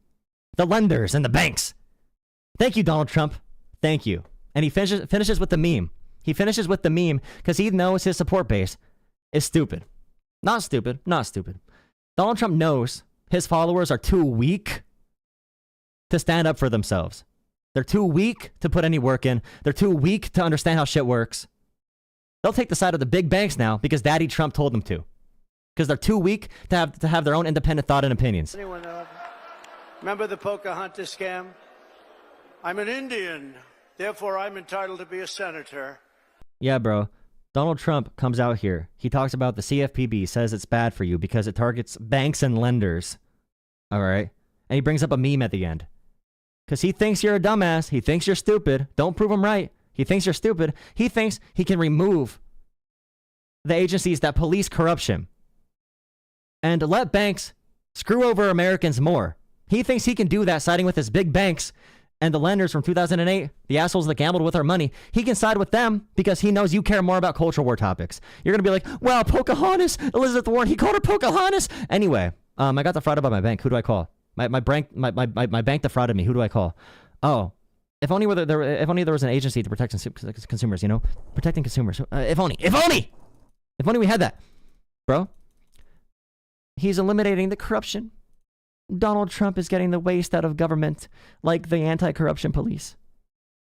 S7: The lenders and the banks. Thank you, Donald Trump. Thank you. And he finishes with the meme. He finishes with the meme because he knows his support base is stupid. Not stupid. Not stupid. Donald Trump knows his followers are too weak to stand up for themselves. They're too weak to put any work in. They're too weak to understand how shit works. They'll take the side of the big banks now because Daddy Trump told them to. Because they're too weak to have their own independent thought and opinions.
S9: Anyone remember the Pocahontas scam? I'm an Indian, therefore I'm entitled to be a senator.
S7: Yeah, bro. Donald Trump comes out here. He talks about the CFPB, says it's bad for you because it targets banks and lenders. All right? And he brings up a meme at the end. Because he thinks you're a dumbass. He thinks you're stupid. Don't prove him right. He thinks you're stupid. He thinks he can remove the agencies that police corruption and let banks screw over Americans more. He thinks he can do that siding with his big banks and the lenders from 2008, the assholes that gambled with our money. He can side with them because he knows you care more about culture war topics. You're going to be like, well, Pocahontas, Elizabeth Warren, he called her Pocahontas. Anyway, I got defrauded by my bank. Who do I call? My bank defrauded me. Who do I call? Oh, if only there was an agency to protect consumers, you know? Protecting consumers. If only we had that. Bro, he's eliminating the corruption. Donald Trump is getting the waste out of government like the anti-corruption police.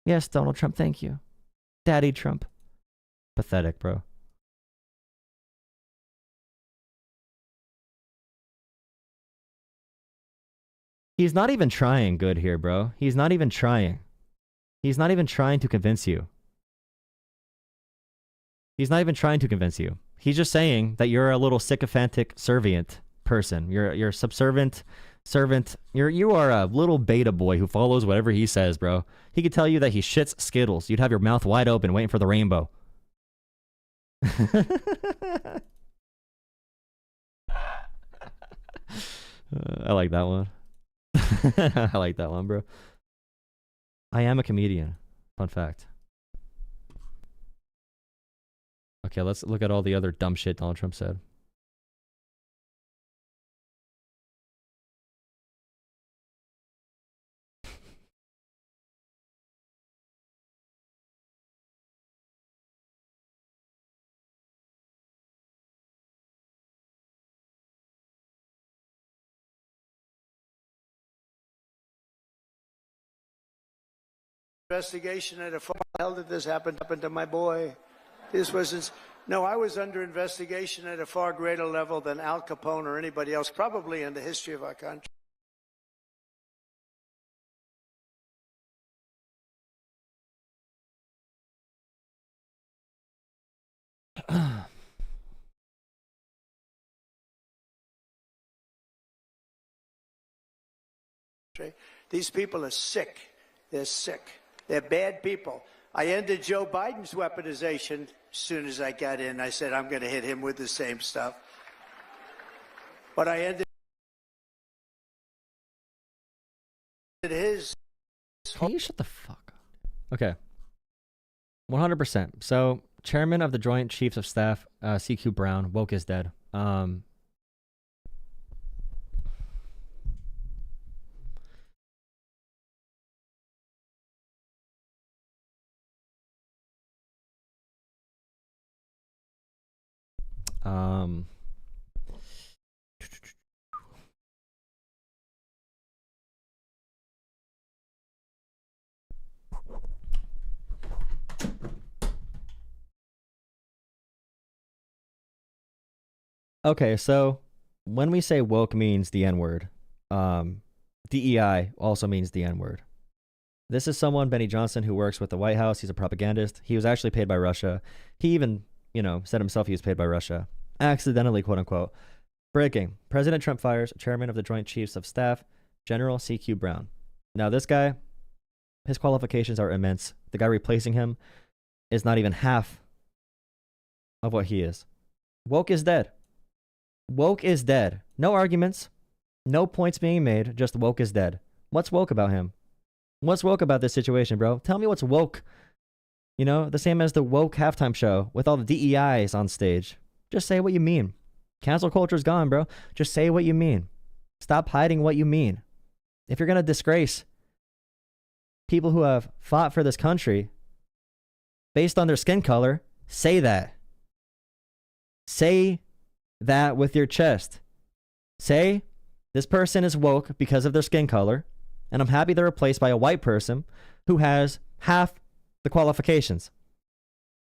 S7: Yes, Donald Trump, thank you. Daddy Trump. Pathetic, bro. He's not even trying good here, bro. He's not even trying. He's not even trying to convince you. He's not even trying to convince you. He's just saying that you're a little sycophantic, servient person. You're subservient, servant. You are a little beta boy who follows whatever he says, bro. He could tell you that he shits Skittles. You'd have your mouth wide open waiting for the rainbow. I like that one. I like that one, bro. I am a comedian. Fun fact. Okay, let's look at all the other dumb shit Donald Trump said.
S9: Investigation at a far hell did this happen to my boy. This wasn't. No, I was under investigation at a far greater level than Al Capone or anybody else, probably in the history of our country. These people are sick. They're sick. They're bad people. I ended Joe Biden's weaponization as soon as I got in. I said, I'm going to hit him with the same stuff. But I ended
S7: Can you shut the fuck up? Okay. 100%. So, Chairman of the Joint Chiefs of Staff, CQ Brown, woke is dead. Okay, so when we say woke means the N-word, DEI also means the N-word. This is someone, Benny Johnson, who works with the White House. He's a propagandist. He was actually paid by Russia. He even, said himself he was paid by Russia. Accidentally, quote unquote. Breaking. President Trump fires Chairman of the Joint Chiefs of Staff, General CQ Brown. Now, this guy, his qualifications are immense. The guy replacing him is not even half of what he is. Woke is dead. Woke is dead. No arguments. No points being made. Just woke is dead. What's woke about him? What's woke about this situation, bro? Tell me what's woke. The same as the woke halftime show with all the DEIs on stage. Just say what you mean. Cancel culture's gone, bro. Just say what you mean. Stop hiding what you mean. If you're going to disgrace people who have fought for this country based on their skin color, say that. Say that with your chest. Say, this person is woke because of their skin color, and I'm happy they're replaced by a white person who has half the qualifications.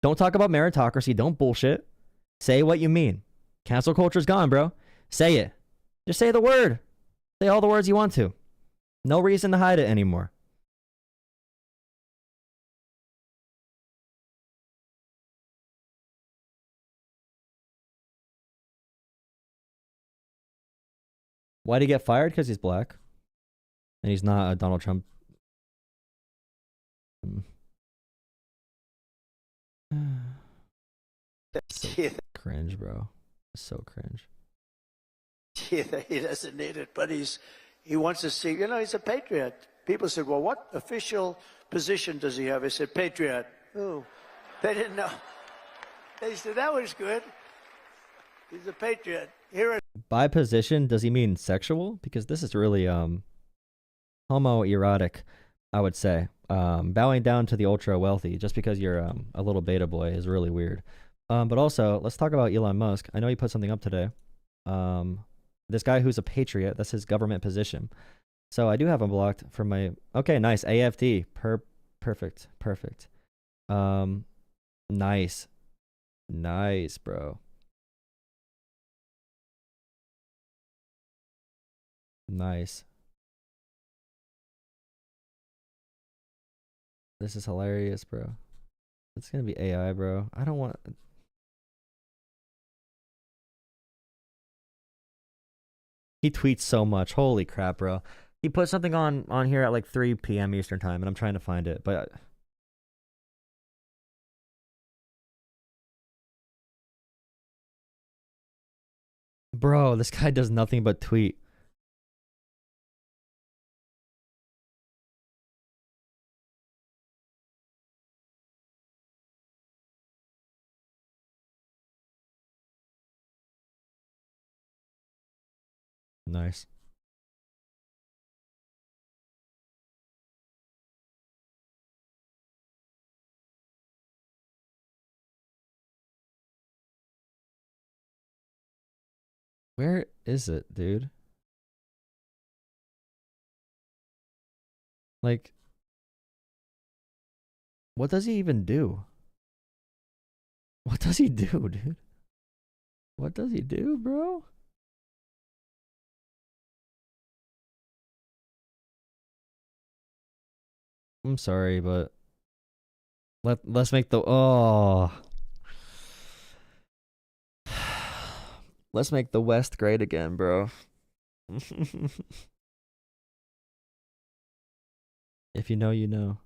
S7: Don't talk about meritocracy. Don't bullshit. Say what you mean. Cancel culture's gone, bro. Say it. Just say the word. Say all the words you want to. No reason to hide it anymore. Why'd he get fired? Because he's black. And he's not a Donald Trump. So cringe, bro. So cringe.
S9: Yeah, he doesn't need it, but he wants to see, he's a patriot. People said, well, what official position does he have? I said, patriot. Oh, they didn't know. They said, that was good. He's a patriot.
S7: By position, does he mean sexual? Because this is really homoerotic, I would say. Bowing down to the ultra wealthy just because you're a little beta boy is really weird. But also, let's talk about Elon Musk. I know he put something up today. This guy who's a patriot, that's his government position. So I do have him blocked from my... Okay, nice. AFD. Perfect. Nice. Nice, bro. Nice. This is hilarious, bro. It's gonna be AI, bro. I don't want... He tweets so much. Holy crap, bro. He put something on here at like 3 p.m. Eastern time, and I'm trying to find it, but... Bro, this guy does nothing but tweet. Nice. Where is it, dude? Like, what does he even do? What does he do, dude? What does he do, bro? I'm sorry, but let's make the let's make the West great again, bro. If you know, you know.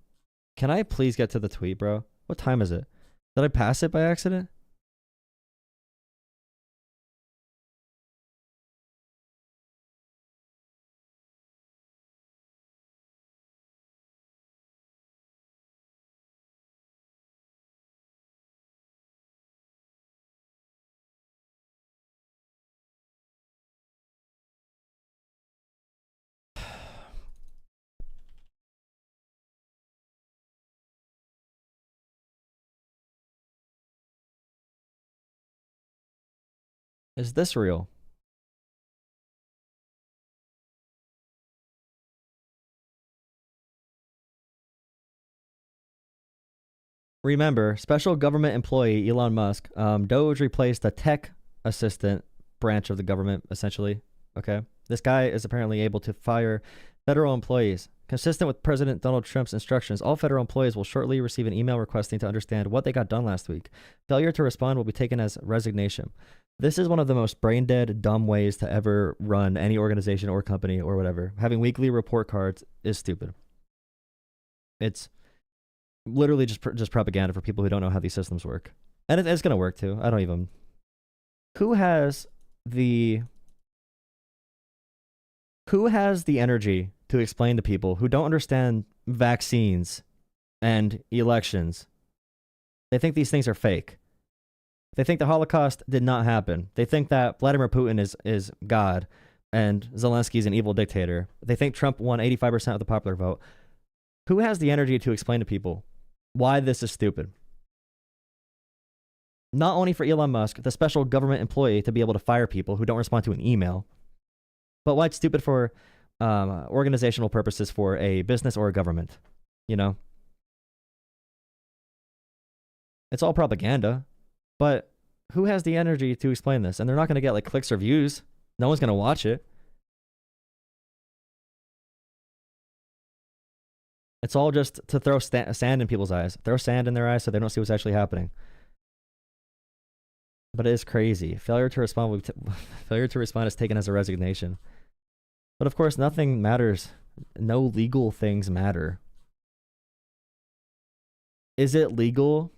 S7: Can I please get to the tweet, bro? What time is it? Did I pass it by accident? Is this real? Remember, special government employee Elon Musk, DOGE replaced the tech assistant branch of the government, essentially. Okay? This guy is apparently able to fire federal employees. Consistent with President Donald Trump's instructions, all federal employees will shortly receive an email requesting to understand what they got done last week. Failure to respond will be taken as resignation. This is one of the most brain-dead, dumb ways to ever run any organization or company or whatever. Having weekly report cards is stupid. It's literally just propaganda for people who don't know how these systems work. And it's going to work too. I don't even... Who has the energy to explain to people who don't understand vaccines and elections? They think these things are fake. They think the Holocaust did not happen. They think that Vladimir Putin is God and Zelensky is an evil dictator. They think Trump won 85% of the popular vote. Who has the energy to explain to people why this is stupid? Not only for Elon Musk, the special government employee, to be able to fire people who don't respond to an email, but why it's stupid for organizational purposes for a business or a government. You know? It's all propaganda. But who has the energy to explain this? And they're not going to get like clicks or views. No one's going to watch it. It's all just to throw sand in people's eyes. Throw sand in their eyes so they don't see what's actually happening. But it is crazy. Failure to respond is taken as a resignation. But of course, nothing matters. No legal things matter. Is it legal?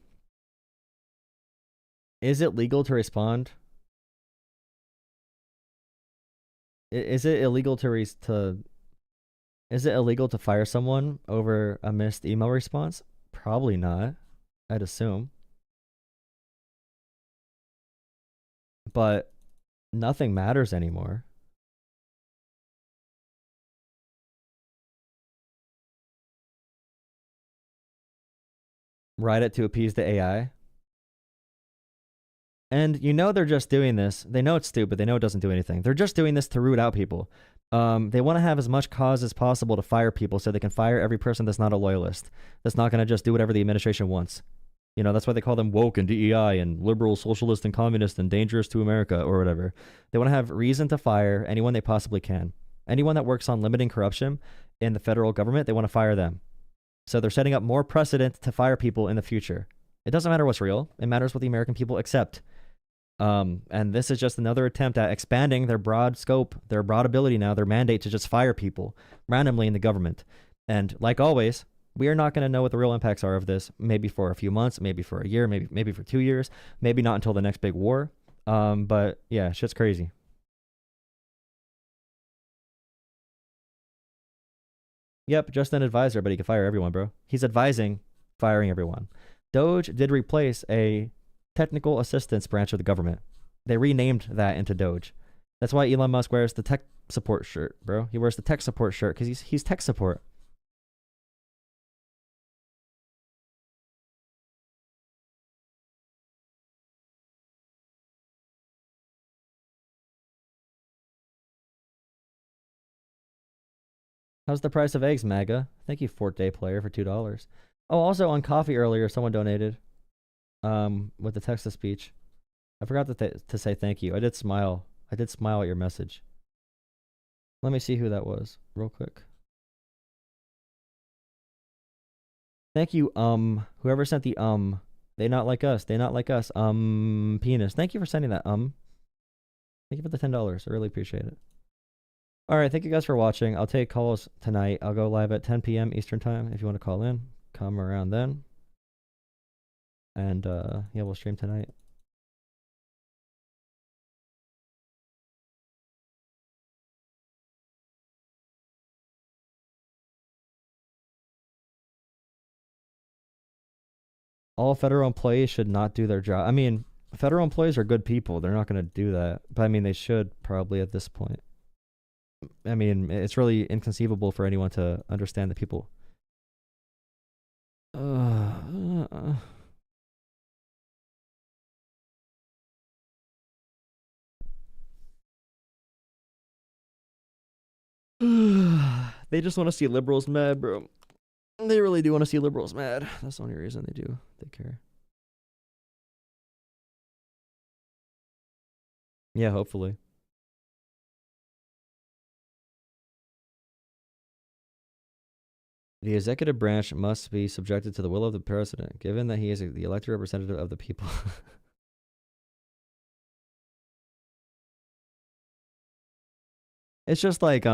S7: Is it legal to respond? Is it illegal to fire someone over a missed email response? Probably not, I'd assume. But nothing matters anymore. Write it to appease the AI. And you know they're just doing this. They know it's stupid. They know it doesn't do anything. They're just doing this to root out people. They want to have as much cause as possible to fire people so they can fire every person that's not a loyalist, that's not going to just do whatever the administration wants. You know, that's why they call them woke and DEI and liberal, socialist, and communist and dangerous to America or whatever. They want to have reason to fire anyone they possibly can. Anyone that works on limiting corruption in the federal government, they want to fire them. So they're setting up more precedent to fire people in the future. It doesn't matter what's real. It matters what the American people accept. And this is just another attempt at expanding their broad scope, their broad ability now, their mandate to just fire people randomly in the government. And like always, we are not going to know what the real impacts are of this. Maybe for a few months, maybe for a year, maybe for 2 years, maybe not until the next big war. But yeah, shit's crazy. Yep, just an advisor, but he can fire everyone, bro. He's advising firing everyone. DOGE did replace a technical assistance branch of the government. They renamed that into DOGE. That's why Elon Musk wears the tech support shirt, bro. He wears the tech support shirt because he's tech support. How's the price of eggs, MAGA? Thank you, Fort Day Player, for $2. Oh, also on coffee earlier, someone donated with the text-to-speech. I forgot to say thank you. I did smile. I did smile at your message. Let me see who that was real quick. Thank you, whoever sent the they not like us, penis. Thank you for sending that, Thank you for the $10. I really appreciate it. All right, thank you guys for watching. I'll take calls tonight. I'll go live at 10 p.m. Eastern time. If you want to call in, come around then. And yeah, we'll stream tonight. All federal employees should not do their job. I mean, federal employees are good people. They're not going to do that. But I mean, they should probably at this point. I mean, it's really inconceivable for anyone to understand that people. They just want to see liberals mad, bro. They really do want to see liberals mad. That's the only reason they do. They care. Yeah, hopefully. The executive branch must be subjected to the will of the president, given that he is the elected representative of the people. It's just like,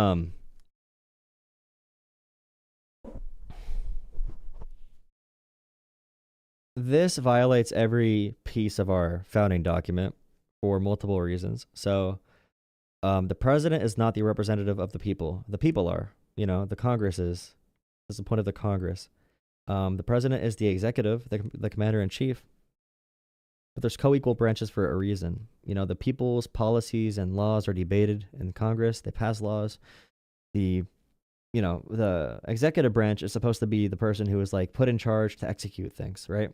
S7: this violates every piece of our founding document for multiple reasons. So, the president is not the representative of the people. The people are, the Congress is. That's the point of the Congress. The president is the executive, the commander in chief. But there's co-equal branches for a reason. The people's policies and laws are debated in Congress. They pass laws. The executive branch is supposed to be the person who is like put in charge to execute things, right?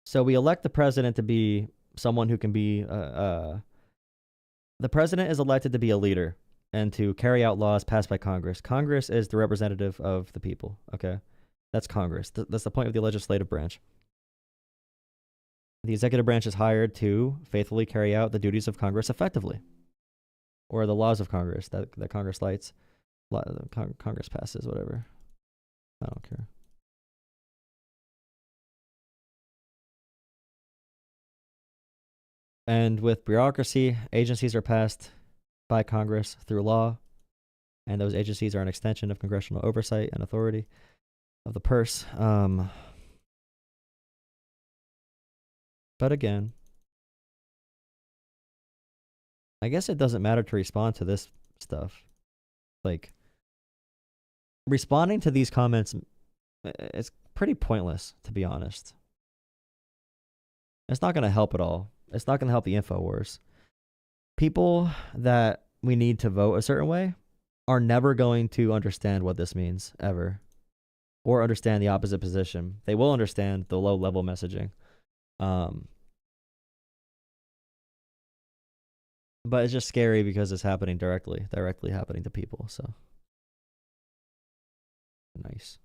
S7: So we elect the president to be someone who can be, the president is elected to be a leader and to carry out laws passed by Congress. Congress is the representative of the people, okay? That's Congress. That's the point of the legislative branch. The executive branch is hired to faithfully carry out the duties of Congress effectively, or the laws of Congress that Congress lights, Congress passes, whatever. I don't care. And with bureaucracy, agencies are passed by Congress through law, and those agencies are an extension of congressional oversight and authority of the purse. But again, I guess it doesn't matter to respond to this stuff. Like, responding to these comments is pretty pointless, to be honest. It's not going to help at all. It's not going to help the InfoWars. People that we need to vote a certain way are never going to understand what this means, ever. Or understand the opposite position. They will understand the low-level messaging. But it's just scary because it's happening directly happening to people, so. Nice.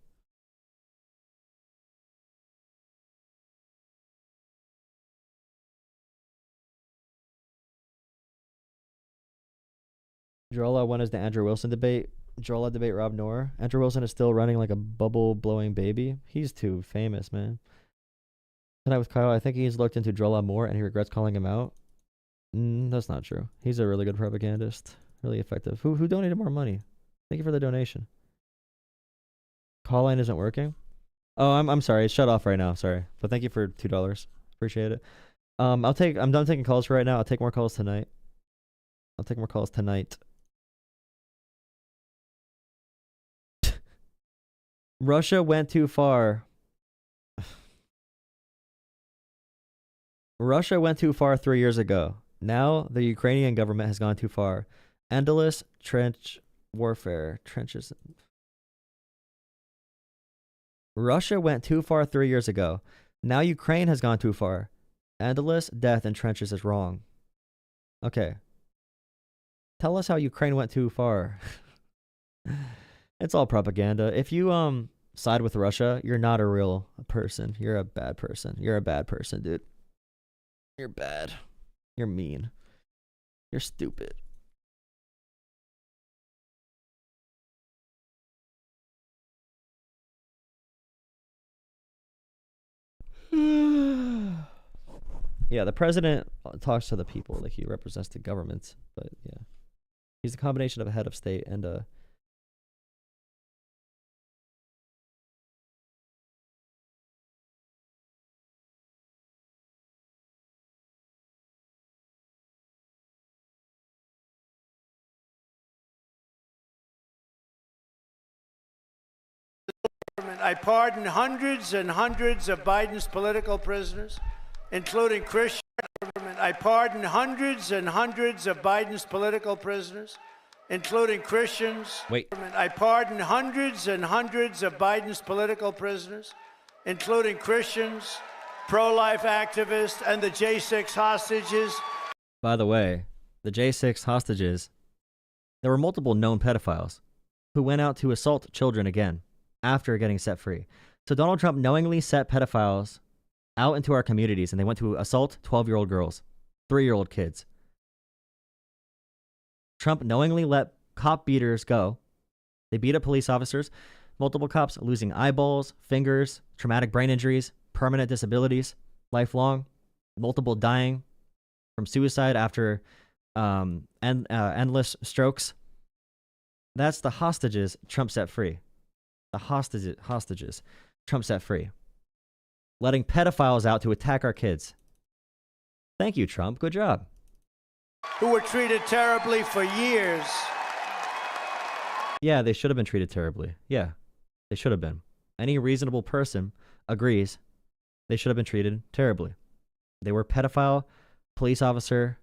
S7: Jolah, when is the Andrew Wilson debate? Jolah debate Rob Noor. Andrew Wilson is still running like a bubble-blowing baby. He's too famous, man. Tonight with Kyle, I think he's looked into Jolah more and he regrets calling him out. That's not true. He's a really good propagandist. Really effective. Who donated more money? Thank you for the donation. Call line isn't working? Oh, I'm sorry. It's shut off right now. Sorry. But thank you for $2. Appreciate it. I'm done taking calls for right now. I'll take more calls tonight. Russia went too far. Russia went too far 3 years ago. Now the Ukrainian government has gone too far. Endless trench warfare. Trenches. Russia went too far 3 years ago. Now Ukraine has gone too far. Endless death in trenches is wrong. Okay. Tell us how Ukraine went too far. It's all propaganda. If you side with Russia, you're not a real person. You're a bad person. You're a bad person, dude. You're bad. You're mean. You're stupid. Yeah, the president talks to the people, like he represents the government, but yeah. He's a combination of a head of state and a
S9: I pardon hundreds and hundreds of Biden's political prisoners, including Christian. I pardon hundreds and hundreds of Biden's political prisoners, including Christians.
S7: Wait.
S9: I pardon hundreds and hundreds of Biden's political prisoners, including Christians, pro-life activists, and the J6 hostages.
S7: By the way, the J6 hostages, there were multiple known pedophiles who went out to assault children again after getting set free. So Donald Trump knowingly set pedophiles out into our communities, and they went to assault 12-year-old girls, 3-year-old kids. Trump knowingly let cop beaters go. They beat up police officers, multiple cops losing eyeballs, fingers, traumatic brain injuries, permanent disabilities, lifelong, multiple dying from suicide after endless strokes. That's the hostages Trump set free. The hostages Trump set free. Letting pedophiles out to attack our kids. Thank you, Trump. Good job.
S9: Who were treated terribly for years.
S7: Yeah, they should have been treated terribly. Yeah, they should have been. Any reasonable person agrees they should have been treated terribly. They were pedophile police officer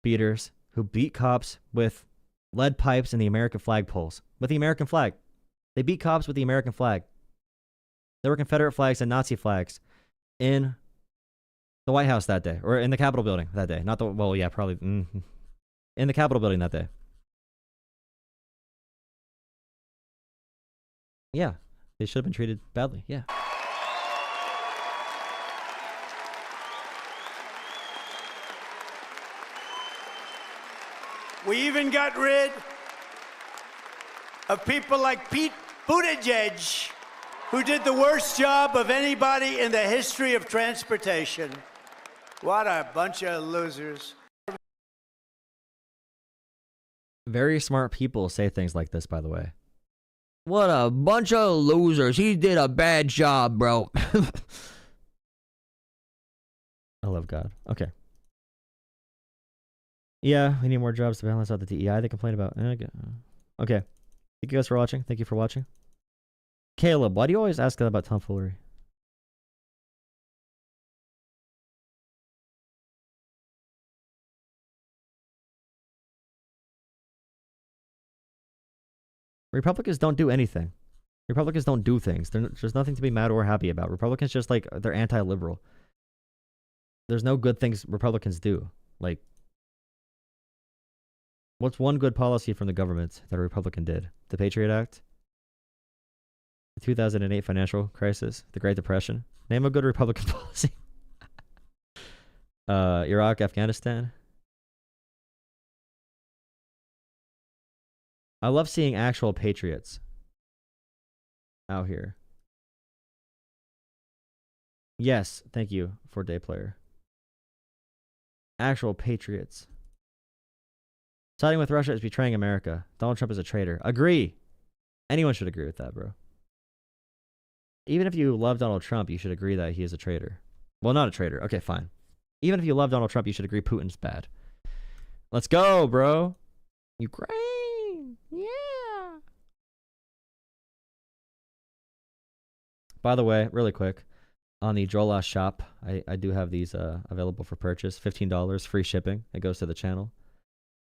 S7: beaters who beat cops with lead pipes and the American flag poles. With the American flag. They beat cops with the American flag. There were Confederate flags and Nazi flags in the White House that day, or in the Capitol building that day. Not the, well, yeah, probably in the Capitol building that day. Yeah, they should have been treated badly. Yeah.
S9: We even got rid of people like Pete Buttigieg, who did the worst job of anybody in the history of transportation. What a bunch of losers.
S7: Very smart people say things like this, by the way.
S1: What a bunch of losers. He did a bad job, bro.
S7: I love God. Okay. Yeah, we need more jobs to balance out the DEI they complain about. Okay. Thank you guys for watching. Thank you for watching. Caleb, why do you always ask that about tomfoolery? Republicans don't do anything. Republicans don't do things. There's nothing to be mad or happy about. Republicans just like, they're anti-liberal. There's no good things Republicans do. Like, what's one good policy from the government that a Republican did? The Patriot Act? The 2008 financial crisis? The Great Depression? Name a good Republican policy. Iraq, Afghanistan? I love seeing actual patriots out here. Yes, thank you for Day Player. Actual patriots. Siding with Russia is betraying America. Donald Trump is a traitor. Agree. Anyone should agree with that, bro. Even if you love Donald Trump, you should agree that he is a traitor. Well, not a traitor. Okay, fine. Even if you love Donald Trump, you should agree Putin's bad. Let's go, bro. Ukraine. Yeah. By the way, really quick, on the Jolah shop, I do have these available for purchase. $15, free shipping. It goes to the channel.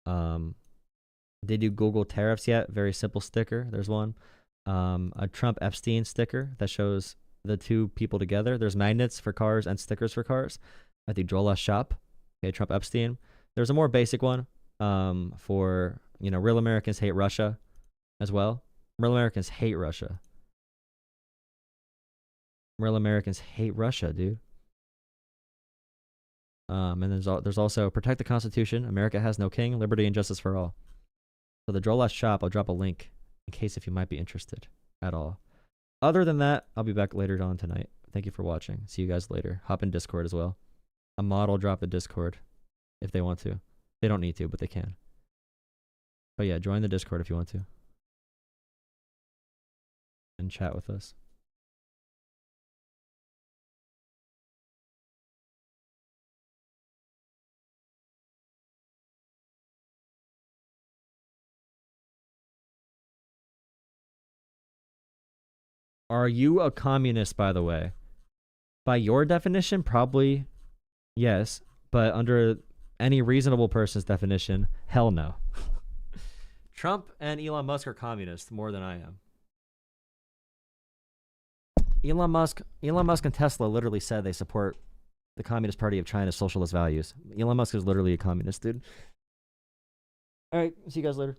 S7: They do Google tariffs yet? Very simple sticker. There's one. A Trump Epstein sticker that shows the two people together. There's magnets for cars and stickers for cars at the Jolah shop. Okay, Trump Epstein. There's a more basic one for, you know, real Americans hate Russia as well. Real Americans hate Russia. Real Americans hate Russia, dude. And there's also protect the Constitution. America has no king. Liberty and justice for all. So the Jolah shop, I'll drop a link in case if you might be interested at all. Other than that, I'll be back later on tonight. Thank you for watching. See you guys later. Hop in Discord as well. A mod will drop a Discord if they want to. They don't need to, but they can. But yeah, join the Discord if you want to. And chat with us. Are you a communist, by the way? By your definition, probably yes. But under any reasonable person's definition, hell no. Trump and Elon Musk are communists more than I am. Elon Musk and Tesla literally said they support the Communist Party of China's socialist values. Elon Musk is literally a communist, dude. All right. See you guys later.